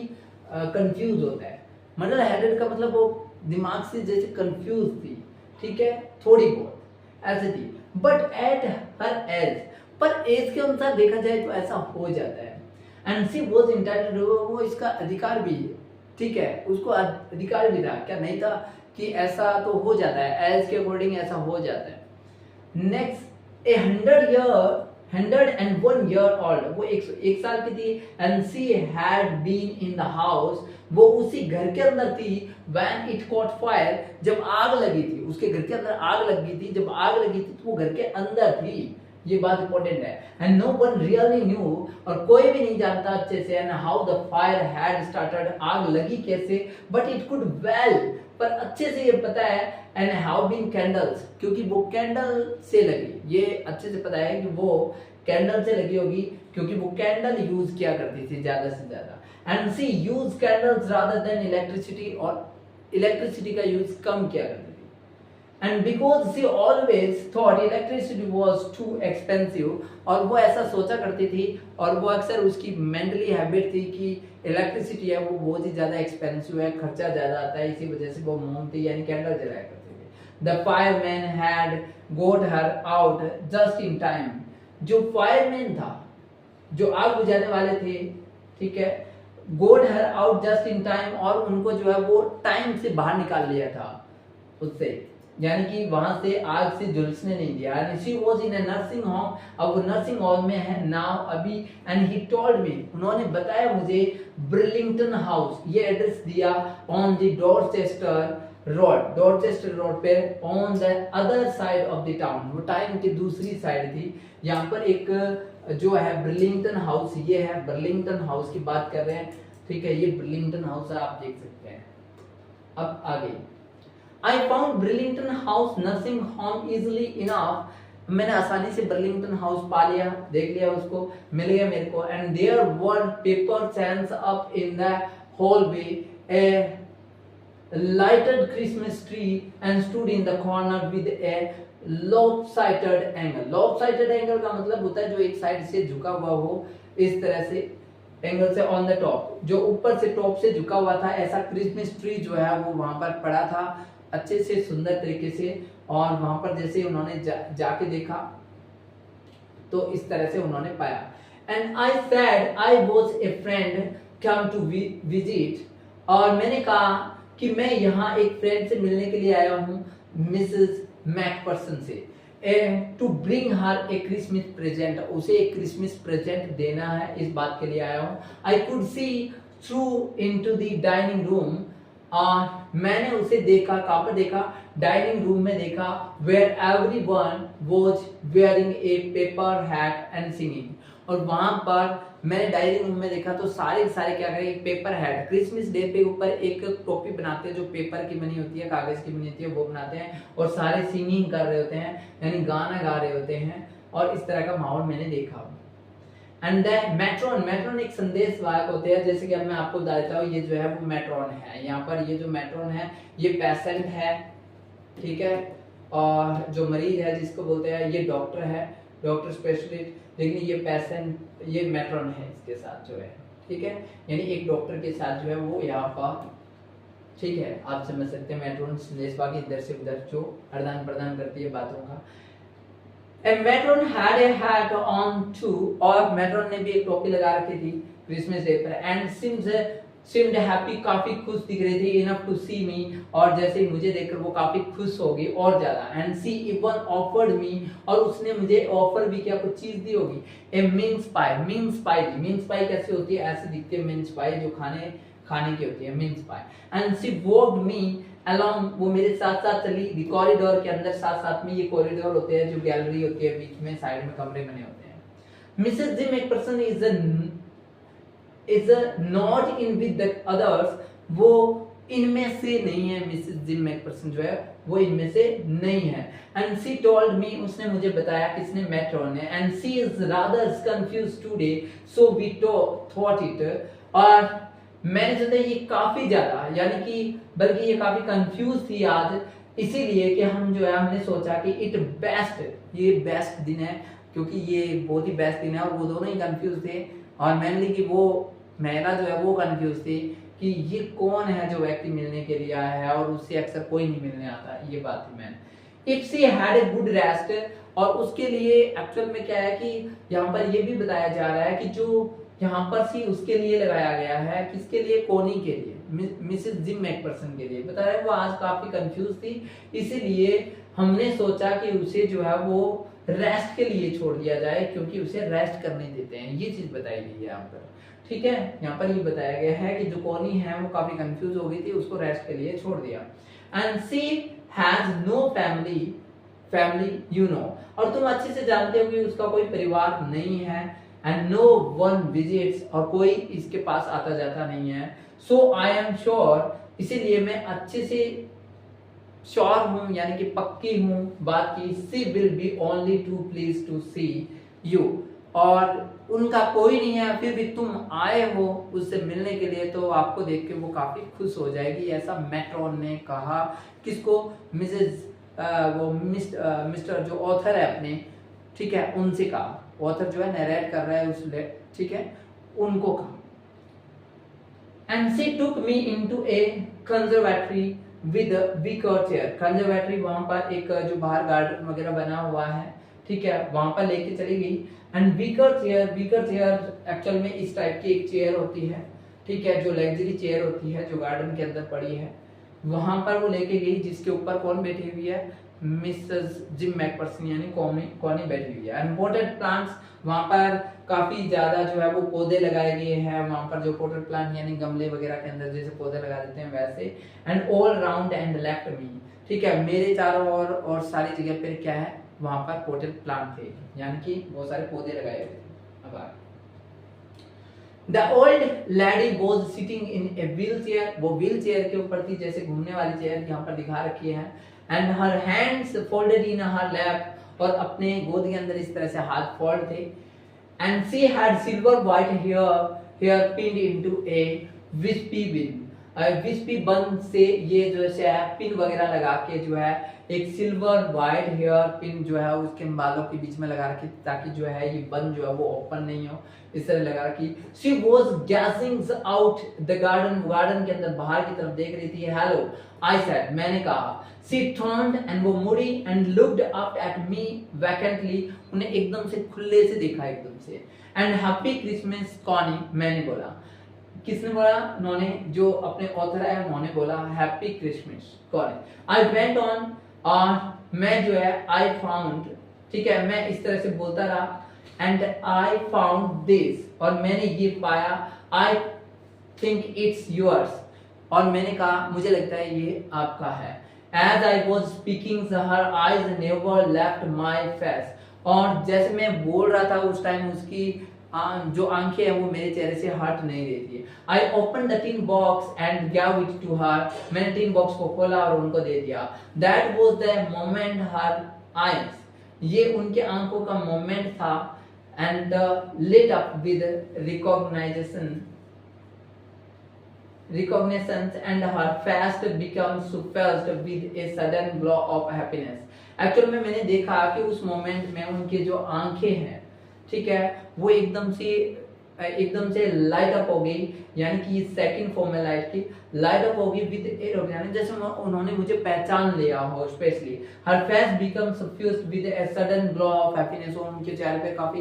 कंफ्यूज होता है, मडर हेडेड का मतलब वो दिमाग से जैसे कंफ्यूज थी, ठीक है, थोड़ी बहुत ऐसे थी, बट एट हर एज, पर एज के अनुसार देखा जाए तो ऐसा हो जाता है। एंड शी वाज इंटाइटल्ड, वो इसका अधिकार भी है, ठीक है, उसको अधिकार भी था, क्या नहीं था, कि ऐसा तो हो जाता है, एज के अकॉर्डिंग ऐसा हो जाता है। नेक्स्ट, 101 ईयर ओल्ड, वो 101 साल की थी, and she had been in the house, वो उसी घर के अंदर थी, व्हेन इट कॉट फायर, जब आग लगी थी, उसके घर के अंदर आग लगी थी, जब आग लगी थी तो वो घर के अंदर थी, ये बात इंपॉर्टेंट है। And no one really knew, और कोई भी नहीं जानता अच्छे से, and how the fire had started, आग लगी कैसे, बट इट कुड वेल, पर अच्छे से ये पता है, एंड हाउ बीन कैंडल्स, क्योंकि वो कैंडल से लगी, ये अच्छे से पता है कि वो कैंडल से लगी होगी, क्योंकि वो कैंडल यूज किया करती थी ज्यादा से ज्यादा, and she used candles rather than electricity, और इलेक्ट्रिसिटी का यूज कम किया करती थी। And because she always thought electricity was too expensive, और वो ऐसा सोचा करती थी, और वो अक्सर उसकी मेंटली हैबिट थी कि इलेक्ट्रिसिटी है वो बहुत ही ज्यादा एक्सपेंसिव है, खर्चा ज्यादा आता है, इसी वजह से वो मोमबत्ती यानी कैंडल जलाया करती थी। The fireman had got her out just in time, जो फायरमैन था, जो आग बुझाने वाले थे, ठीक है, got her out just in time, और उनको जो है वो टाइम से बाहर निकाल लिया था उससे, यानी कि वहां से आग से झुलसने नहीं दिया। And she was in a nursing home, अब वो नर्सिंग होम में है नाउ अभी। एंड ही टोल्ड मी, उन्होंने बताया मुझे, ब्रिलिंगटन हाउस, ये एड्रेस दिया, ऑन द डॉर्चेस्टर रोड पे, on the other side of the town, वो टाउन की दूसरी साइड थी। यहाँ पर एक जो है ब्रिलिंगटन हाउस, ये है ब्रिलिंगटन हाउस की बात कर रहे हैं, ठीक है, ये ब्रिलिंगटन हाउस है, आप देख सकते हैं। अब आगे, I found Burlington House nursing home easily enough, मैंने आसानी से बर्लिंगटन हाउस पा लिया, देख लिया, उसको मिल गया मेरे को। And there were paper stands up in the hallway, a lighted Christmas tree and stood in the corner with a lopsided angle. lopsided angle का मतलब होता है जो एक साइड से झुका हुआ हो, इस तरह से एंगल से, ऑन द टॉप, जो ऊपर से टॉप से झुका हुआ था, ऐसा क्रिसमस ट्री जो है वो वहां पर पड़ा था अच्छे से सुंदर तरीके से। और वहां पर जैसे उन्होंने जाके देखा तो इस तरह से उन्होंने पाया। And I said I was a friend come to visit, और मैंने कहा कि मैं यहाँ एक फ्रेंड से मिलने के लिए आया हूँ, मिसेस मैकपर्सन से, to bring her a Christmas present, उसे एक क्रिसमस प्रेजेंट देना है, इस बात के लिए आया हूँ। I could see through into the dining room, मैंने उसे देखा, कहाँ पर देखा, डाइनिंग रूम में देखा, where everyone was wearing a paper hat and singing, और वहां पर मैंने डायरी रूम में देखा तो सारे के सारे क्या करें, एक पेपर हैट, क्रिसमस डे पे ऊपर एक टोपी बनाते हैं जो पेपर की बनी होती है, कागज की बनी होती है, वो बनाते हैं और सारे सिंगिंग कर रहे होते हैं, यानी गाना गा रहे होते हैं, और इस तरह का माहौल मैंने देखा। एंड देन मेट्रॉन, मेट्रॉन एक संदेश वाहक होते हैं, जैसे कि अब मैं आपको बता देता हूँ, ये जो है वो मेट्रॉन है, यहाँ पर ये जो मेट्रॉन है ये पेशेंट है, ठीक है, और जो मरीज है जिसको बोलते हैं ये डॉक्टर है, डॉक्टर स्पेशलिस्ट, लेकिन ये पेशेंट, ये मेट्रॉन है इसके साथ जो है, ठीक है, यानी एक डॉक्टर के साथ जो है वो यहाँ पर, ठीक है, आप समझ सकते हैं मेट्रॉन संदेश वाहक इधर से उधर जो आदान प्रदान करती है बातों का। And Matron had a hat on too, और मेट्रॉन ने भी एक टोपी लगा रखी थी क्रिसमस डे पर, एंड seemed happy, काफी खुश दिख रही थी, enough to see me, और जैसे ही मुझे देखकर वो काफी खुश हो गई और ज्यादा, and she even offered me, और उसने मुझे ऑफर भी किया, कुछ चीज दी होगी, a mince pie, mince pie the, mince pie कैसे होती है, ऐसे दिखती है mince pie जो खाने की होती है mince pie, and she walked me along, वो मेरे साथ साथ चली कॉरिडोर के अंदर, साथ साथ में ये कॉरिडोर होते हैं जो गैलरी होती है, बीच में साइड में कमरे बने होते हैं। Mrs gym Macpherson is not in with the others, वो इनमें से नहीं है, मिसेस जिम मैकफर्सन जो है वो इनमें से नहीं है। एंड शी टोल्ड मी, उसने मुझे बताया, किसने, मेट्रॉन ने, and she is rather confused today so we thought it, और मैंने सोचा ये काफी ज्यादा, यानी कि बल्कि ये काफी कंफ्यूज थी आज, इसीलिए कि हम जो है हमने सोचा कि इट बेस्ट, ये बेस्ट दिन है, क्योंकि ये बहुत ही बेस्ट दिन है, और वो दोनों ही कंफ्यूज थे, और मेनली कि वो महिला जो है वो कंफ्यूज थी कि ये कौन है जो व्यक्ति मिलने के लिए आया है और उससे अक्सर कोई नहीं मिलने आता, ये बात थी मैंने। If she had a good rest, और उसके लिए एक्चुअल में क्या है कि यहाँ पर ये भी बताया जा रहा है कि जो यहाँ पर सी उसके लिए लगाया गया है, किसके लिए, कोनी के लिए, मिसेस जिम मैकफर्सन के लिए, बता रहे वो आज काफी कंफ्यूज थी, इसीलिए हमने सोचा कि उसे जो है वो रेस्ट के लिए छोड़ दिया जाए, क्योंकि उसे रेस्ट करने देते हैं, ये चीज बताई गई है यहाँ पर, ठीक है, यहाँ पर ये बताया गया है कि जो कोनी है वो काफी कंफ्यूज हो गई थी, उसको रेस्ट के लिए छोड़ दिया। And she has no family you know, और तुम अच्छे से जानते हो कि उसका कोई परिवार नहीं है, एंड नो वन विजिट्स, और कोई इसके पास आता जाता नहीं है, सो आई एम श्योर, इसीलिए मैं अच्छे से श्योर हूं, यानी कि पक्की हूं बात की, she will be only too pleased to see you, और उनका कोई नहीं है, फिर भी तुम आए हो उससे मिलने के लिए, तो आपको देख के वो काफी खुश हो जाएगी, ऐसा मेट्रॉन ने कहा, किसको, मिसेस वो मिस्टर जो ऑथर है अपने, ठीक है, उनसे कहा, ऑथर जो है नरेट कर रहा है उस, ठीक है, उनको कहा। And she took me into a conservatory with wicker chair, conservatory वहां पर एक जो बाहर गार्डन वगैरह बना हुआ है, ठीक है, वहां पर लेके चली गई, एंड विकर चेयर एक्चुअल में इस टाइप की एक चेयर होती है, ठीक है, जो लग्जरी चेयर होती है जो गार्डन के अंदर पड़ी है, वहां पर वो लेके गई, जिसके ऊपर कौन बैठी हुई है, मिसेस जिम मैकफर्सन यानी कॉनी बैठी हुई है। एंड पोटेड प्लांट्स, वहां पर काफी ज्यादा जो है वो पौधे लगाए गए हैं, वहां पर जो पोटेड प्लांट यानी गमले वगैरह के अंदर जैसे पौधे लगा देते हैं वैसे, and all round and left me, ठीक है, मेरे चारों ओर और सारी जगह पर क्या है, वहां पर पोटेड प्लांट थे, यानी कि बहुत सारे पौधे लगाए हुए थे। अब The old lady was sitting in a wheelchair, वो व्हील चेयर के ऊपर थी, जैसे घूमने वाली चेयर यहाँ पर दिखा रखी है, and her hands folded in her lap, और अपने गोद के अंदर इस तरह से हाथ फोल्ड थे, and she had silver white hair pinned into a wispy bun, विस्पी बन से ये जो है पिन वगैरह लगा के जो है एक सिल्वर वाइट हेयर पिन जो है उसके बालों के बीच में लगा रखी, ताकि जो है ये बन जो है वो ओपन नहीं हो, इस तरह लगा रखी। She was gazing out the garden के अंदर बाहर की तरफ देख रही थी। हेलो आई सेड, मैंने कहा। शी टर्न्ड एंड वो मुड़ी and looked up at me vacantly, उन्हें एकदम से खुले से देखा एकदम से। एंड हैप्पी क्रिसमस कॉनी, मैंने बोला। किसने बोला? उन्होंने, जो अपने ऑथर है उन्होंने बोला happy Christmas Connie. I went on, और मैं जो है आई फाउंड, ठीक है, मैं इस तरह से बोलता रहा, एंड आई फाउंड दिस, और मैंने ये पाया। आई think it's yours. और मैंने कहा मुझे लगता है ये आपका है. As I was speaking, her eyes never left my face. और जैसे मैं बोल रहा था उस टाइम उसकी जो आंखें हैं वो मेरे चेहरे से हट नहीं रही थी. I opened the tin box and gave it to her. मैंने टिन बॉक्स को खोला और उनको दे दिया. That was the moment her eyes, ये उनके आंखों का मोमेंट था, and lit up with recognitions and her face became suffused with a sudden glow of happiness. Actual में मैंने देखा कि उस मोमेंट में उनके जो आंखें हैं, ठीक है, वो एकदम से लाइट अप हो गई, यानी कि सेकंड फॉर्म में लाइट की लाइट अप हो गई विद ए यानी जैसे उन्होंने मुझे पहचान लिया हो specially. Her face become suffused with a sudden glow of happiness. और उनके चेहरे पे काफी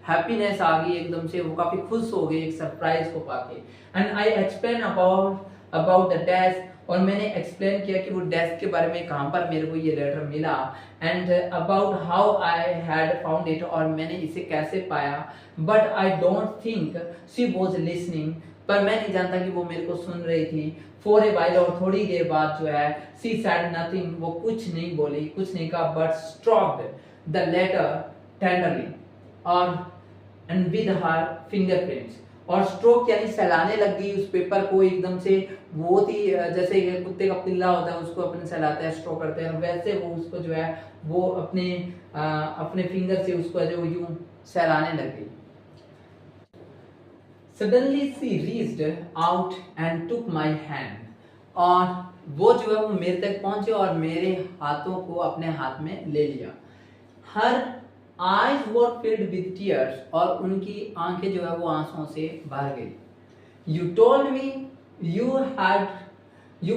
हैप्पीनेस आ गई एकदम से, वो काफी खुश हो गई एक सरप्राइज को पाके. And I explain about the desk, और मैंने एक्सप्लेन किया कि वो डेस्क के बारे में, कहाँ पर मेरे को ये लेटर मिला, and about how I had found it, और मैंने इसे कैसे पाया. But I don't think she was listening, पर मैं नहीं जानता कि वो मेरे को सुन रही थी. फॉर ए वाइल, और थोड़ी देर बाद जो है, शी सेड नथिंग, वो कुछ नहीं बोली, कुछ नहीं कहा, but stroked the letter tenderly और एंड विद हर फिंगरप्रिंट्स. और स्ट्रोक यानी सहलाने लग गई उस पेपर को एकदम से. वो थी जैसे कुत्ते का पिल्ला होता है उसको अपन सहलाते हैं, स्ट्रोक करते हैं, वैसे वो उसको जो है वो अपने फिंगर से उसको जो यूं सहलाने लग गई. Suddenly she reached out and took my hand. और वो जो है वो मेरे तक पहुंचे और मेरे हाथों को अपने हाथ में ले लिया. Her eyes were filled with tears, और उनकी आंखें जो है वो आंसुओं से भर गई. You told me you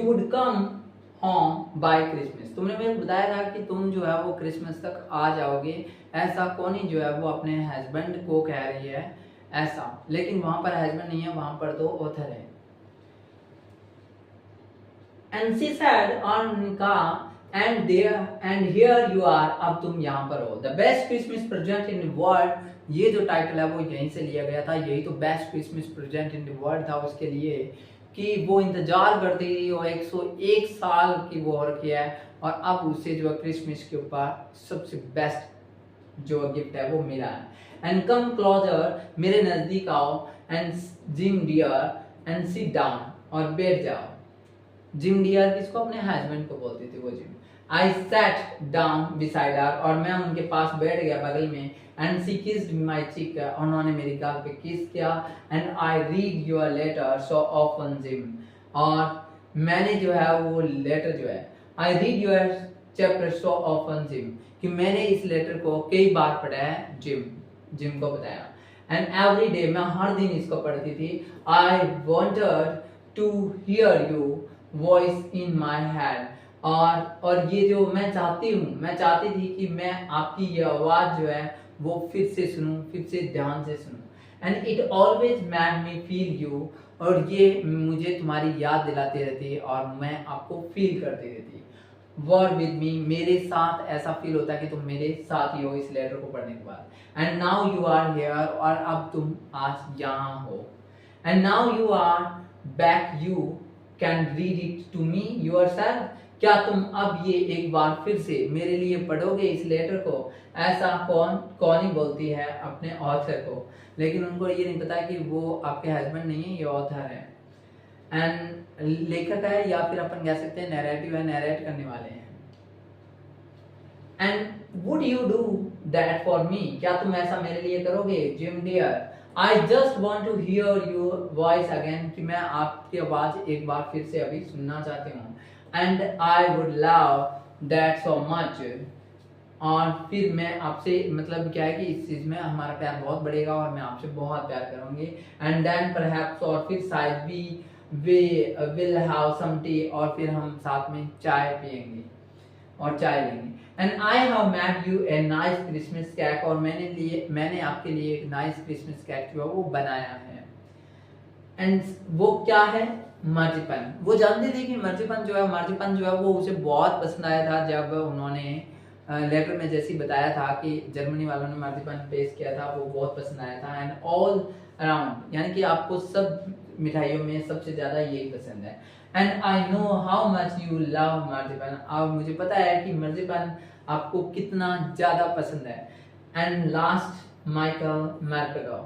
would come home by Christmas. तुमने मेरे को बताया था कि तुम जो है वो क्रिसमस तक आ जाओगे. ऐसा कौन ही जो है वो अपने हस्बैंड को कह रही है ऐसा, लेकिन वहां पर हस्बैंड नहीं है, वहां पर तो ऑथर है. And she said, और कहा, and here you are, अब तुम यहाँ पर हो. The best Christmas present in the world, ये जो टाइटल है वो यहीं से लिया गया था. यही तो best Christmas present in the world था उसके लिए, कि वो इंतजार करती थी और 101 साल की वो और किया है, और अब उसे जो क्रिसमस के ऊपर सबसे बेस्ट जो गिफ्ट है वो मिला है. एंड कम क्लोजर, मेरे नजदीक आओ, and Jim dear and sit down, और बैठ जाओ. जिम डियर किसको, अपने हस्बैंड को बोलती थी वो Jim. I sat down beside her, और मैं उनके पास बैठ गया बगल में. And she kissed my cheek, उन्होंने मेरी गाल पे किस किया. And I read your letter so often Jim, और मैंने जो है वो लेटर जो है, I read your chapter so often Jim, कि मैंने इस लेटर को कई बार पढ़ा है. जिम को बताया. एंड एवरी डे, मैं हर दिन इसको पढ़ती थी. I wanted to hear you voice in my head, और ये जो मैं चाहती थी कि मैं आपकी ये आवाज जो है वो फिर से सुनूं, फिर से ध्यान से सुनूं. And it always made me feel you, और ये मुझे तुम्हारी याद दिलाती रहती है और मैं आपको फील करती रहती है. वर्ड विद मी, मेरे साथ ऐसा फील होता है कि तुम मेरे साथ ही हो इस लेटर को पढ़ने के बाद. And now you are here, और अब तुम आज यहाँ हो. And now you are back, you can read it to me yourself, क्या तुम अब ये एक बार फिर से मेरे लिए पढ़ोगे इस लेटर को. ऐसा कौन ही बोलती है अपने ऑथर को, लेकिन उनको ये नहीं पता कि वो आपके हस्बैंड नहीं है, ये ऑथर है. एंड लेखक है, या फिर अपन कह सकते हैं नैरेटिव है, नैरेट करने वाले हैं. And would you do that for me, क्या तुम ऐसा मेरे लिए करोगे Jim dear. I just want to hear your voice again, कि मैं आपकी आवाज एक बार फिर से अभी सुनना चाहती हूँ. And I would love that so much, और फिर मैं आपसे, मतलब क्या है कि इस चीज में हमारा प्यार बहुत बढ़ेगा और मैं आपसे बहुत प्यार करूंगी. एंड देन परहैप्स, और फिर शायद we will have some tea, और फिर हम साथ में चाय पियेंगे और चाय लेंगे. And I have made U a nice Christmas cake, और मैंने आपके लिए एक नाइस क्रिसमस केक जो है वो बनाया है. एंड वो क्या है, मर्जीपन. वो जानती थी कि मर्जीपन जो है वो उसे बहुत पसंद आया था. जब उन्होंने लेटर में जैसे बताया था कि जर्मनी वालों ने मर्जीपन पेश किया था, वो बहुत पसंद आया था. एंड ऑल अराउंड, यानी कि आपको सब मिठाइयों में सबसे ज़्यादा यही पसंद है। And I know how much you love marzipan, और मुझे पता है कि मार्जिपान आपको कितना ज़्यादा पसंद है। एंड लास्ट माइकल मैर्केडो,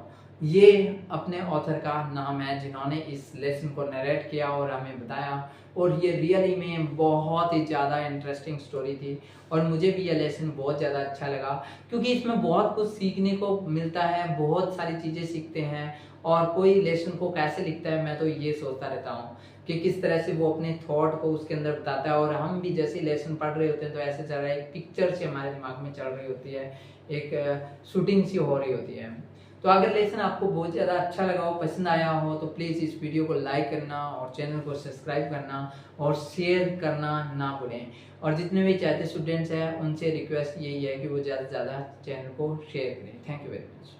ये अपने ऑथर का नाम है जिन्होंने इस लेसन को नरेट किया और हमें बताया, और ये रियली में बहुत ही ज़्यादा इंटरेस्टिंग स्टोरी थी और मुझे भी ये लेसन बहुत ज़्यादा अच्छा लगा क्योंकि इसमें बहुत कुछ सीखने को मिलता है, बहुत सारी चीज़ें सीखते हैं। और कोई लेसन को कैसे लिखता है मैं तो ये सोचता रहता हूँ कि किस तरह से वो अपने थॉट को उसके अंदर बताता है, और हम भी जैसे लेसन पढ़ रहे होते हैं तो ऐसे चल रहा है, एक पिक्चर से हमारे दिमाग में चल रही होती है, एक शूटिंग सी हो रही होती है। तो अगर लेसन आपको बहुत ज़्यादा अच्छा लगा हो, पसंद आया हो, तो प्लीज़ इस वीडियो को लाइक करना और चैनल को सब्सक्राइब करना और शेयर करना ना भूलें। और जितने भी चाहते स्टूडेंट्स हैं उनसे रिक्वेस्ट यही है कि वो ज़्यादा से ज़्यादा चैनल को शेयर करें। Thank you very much.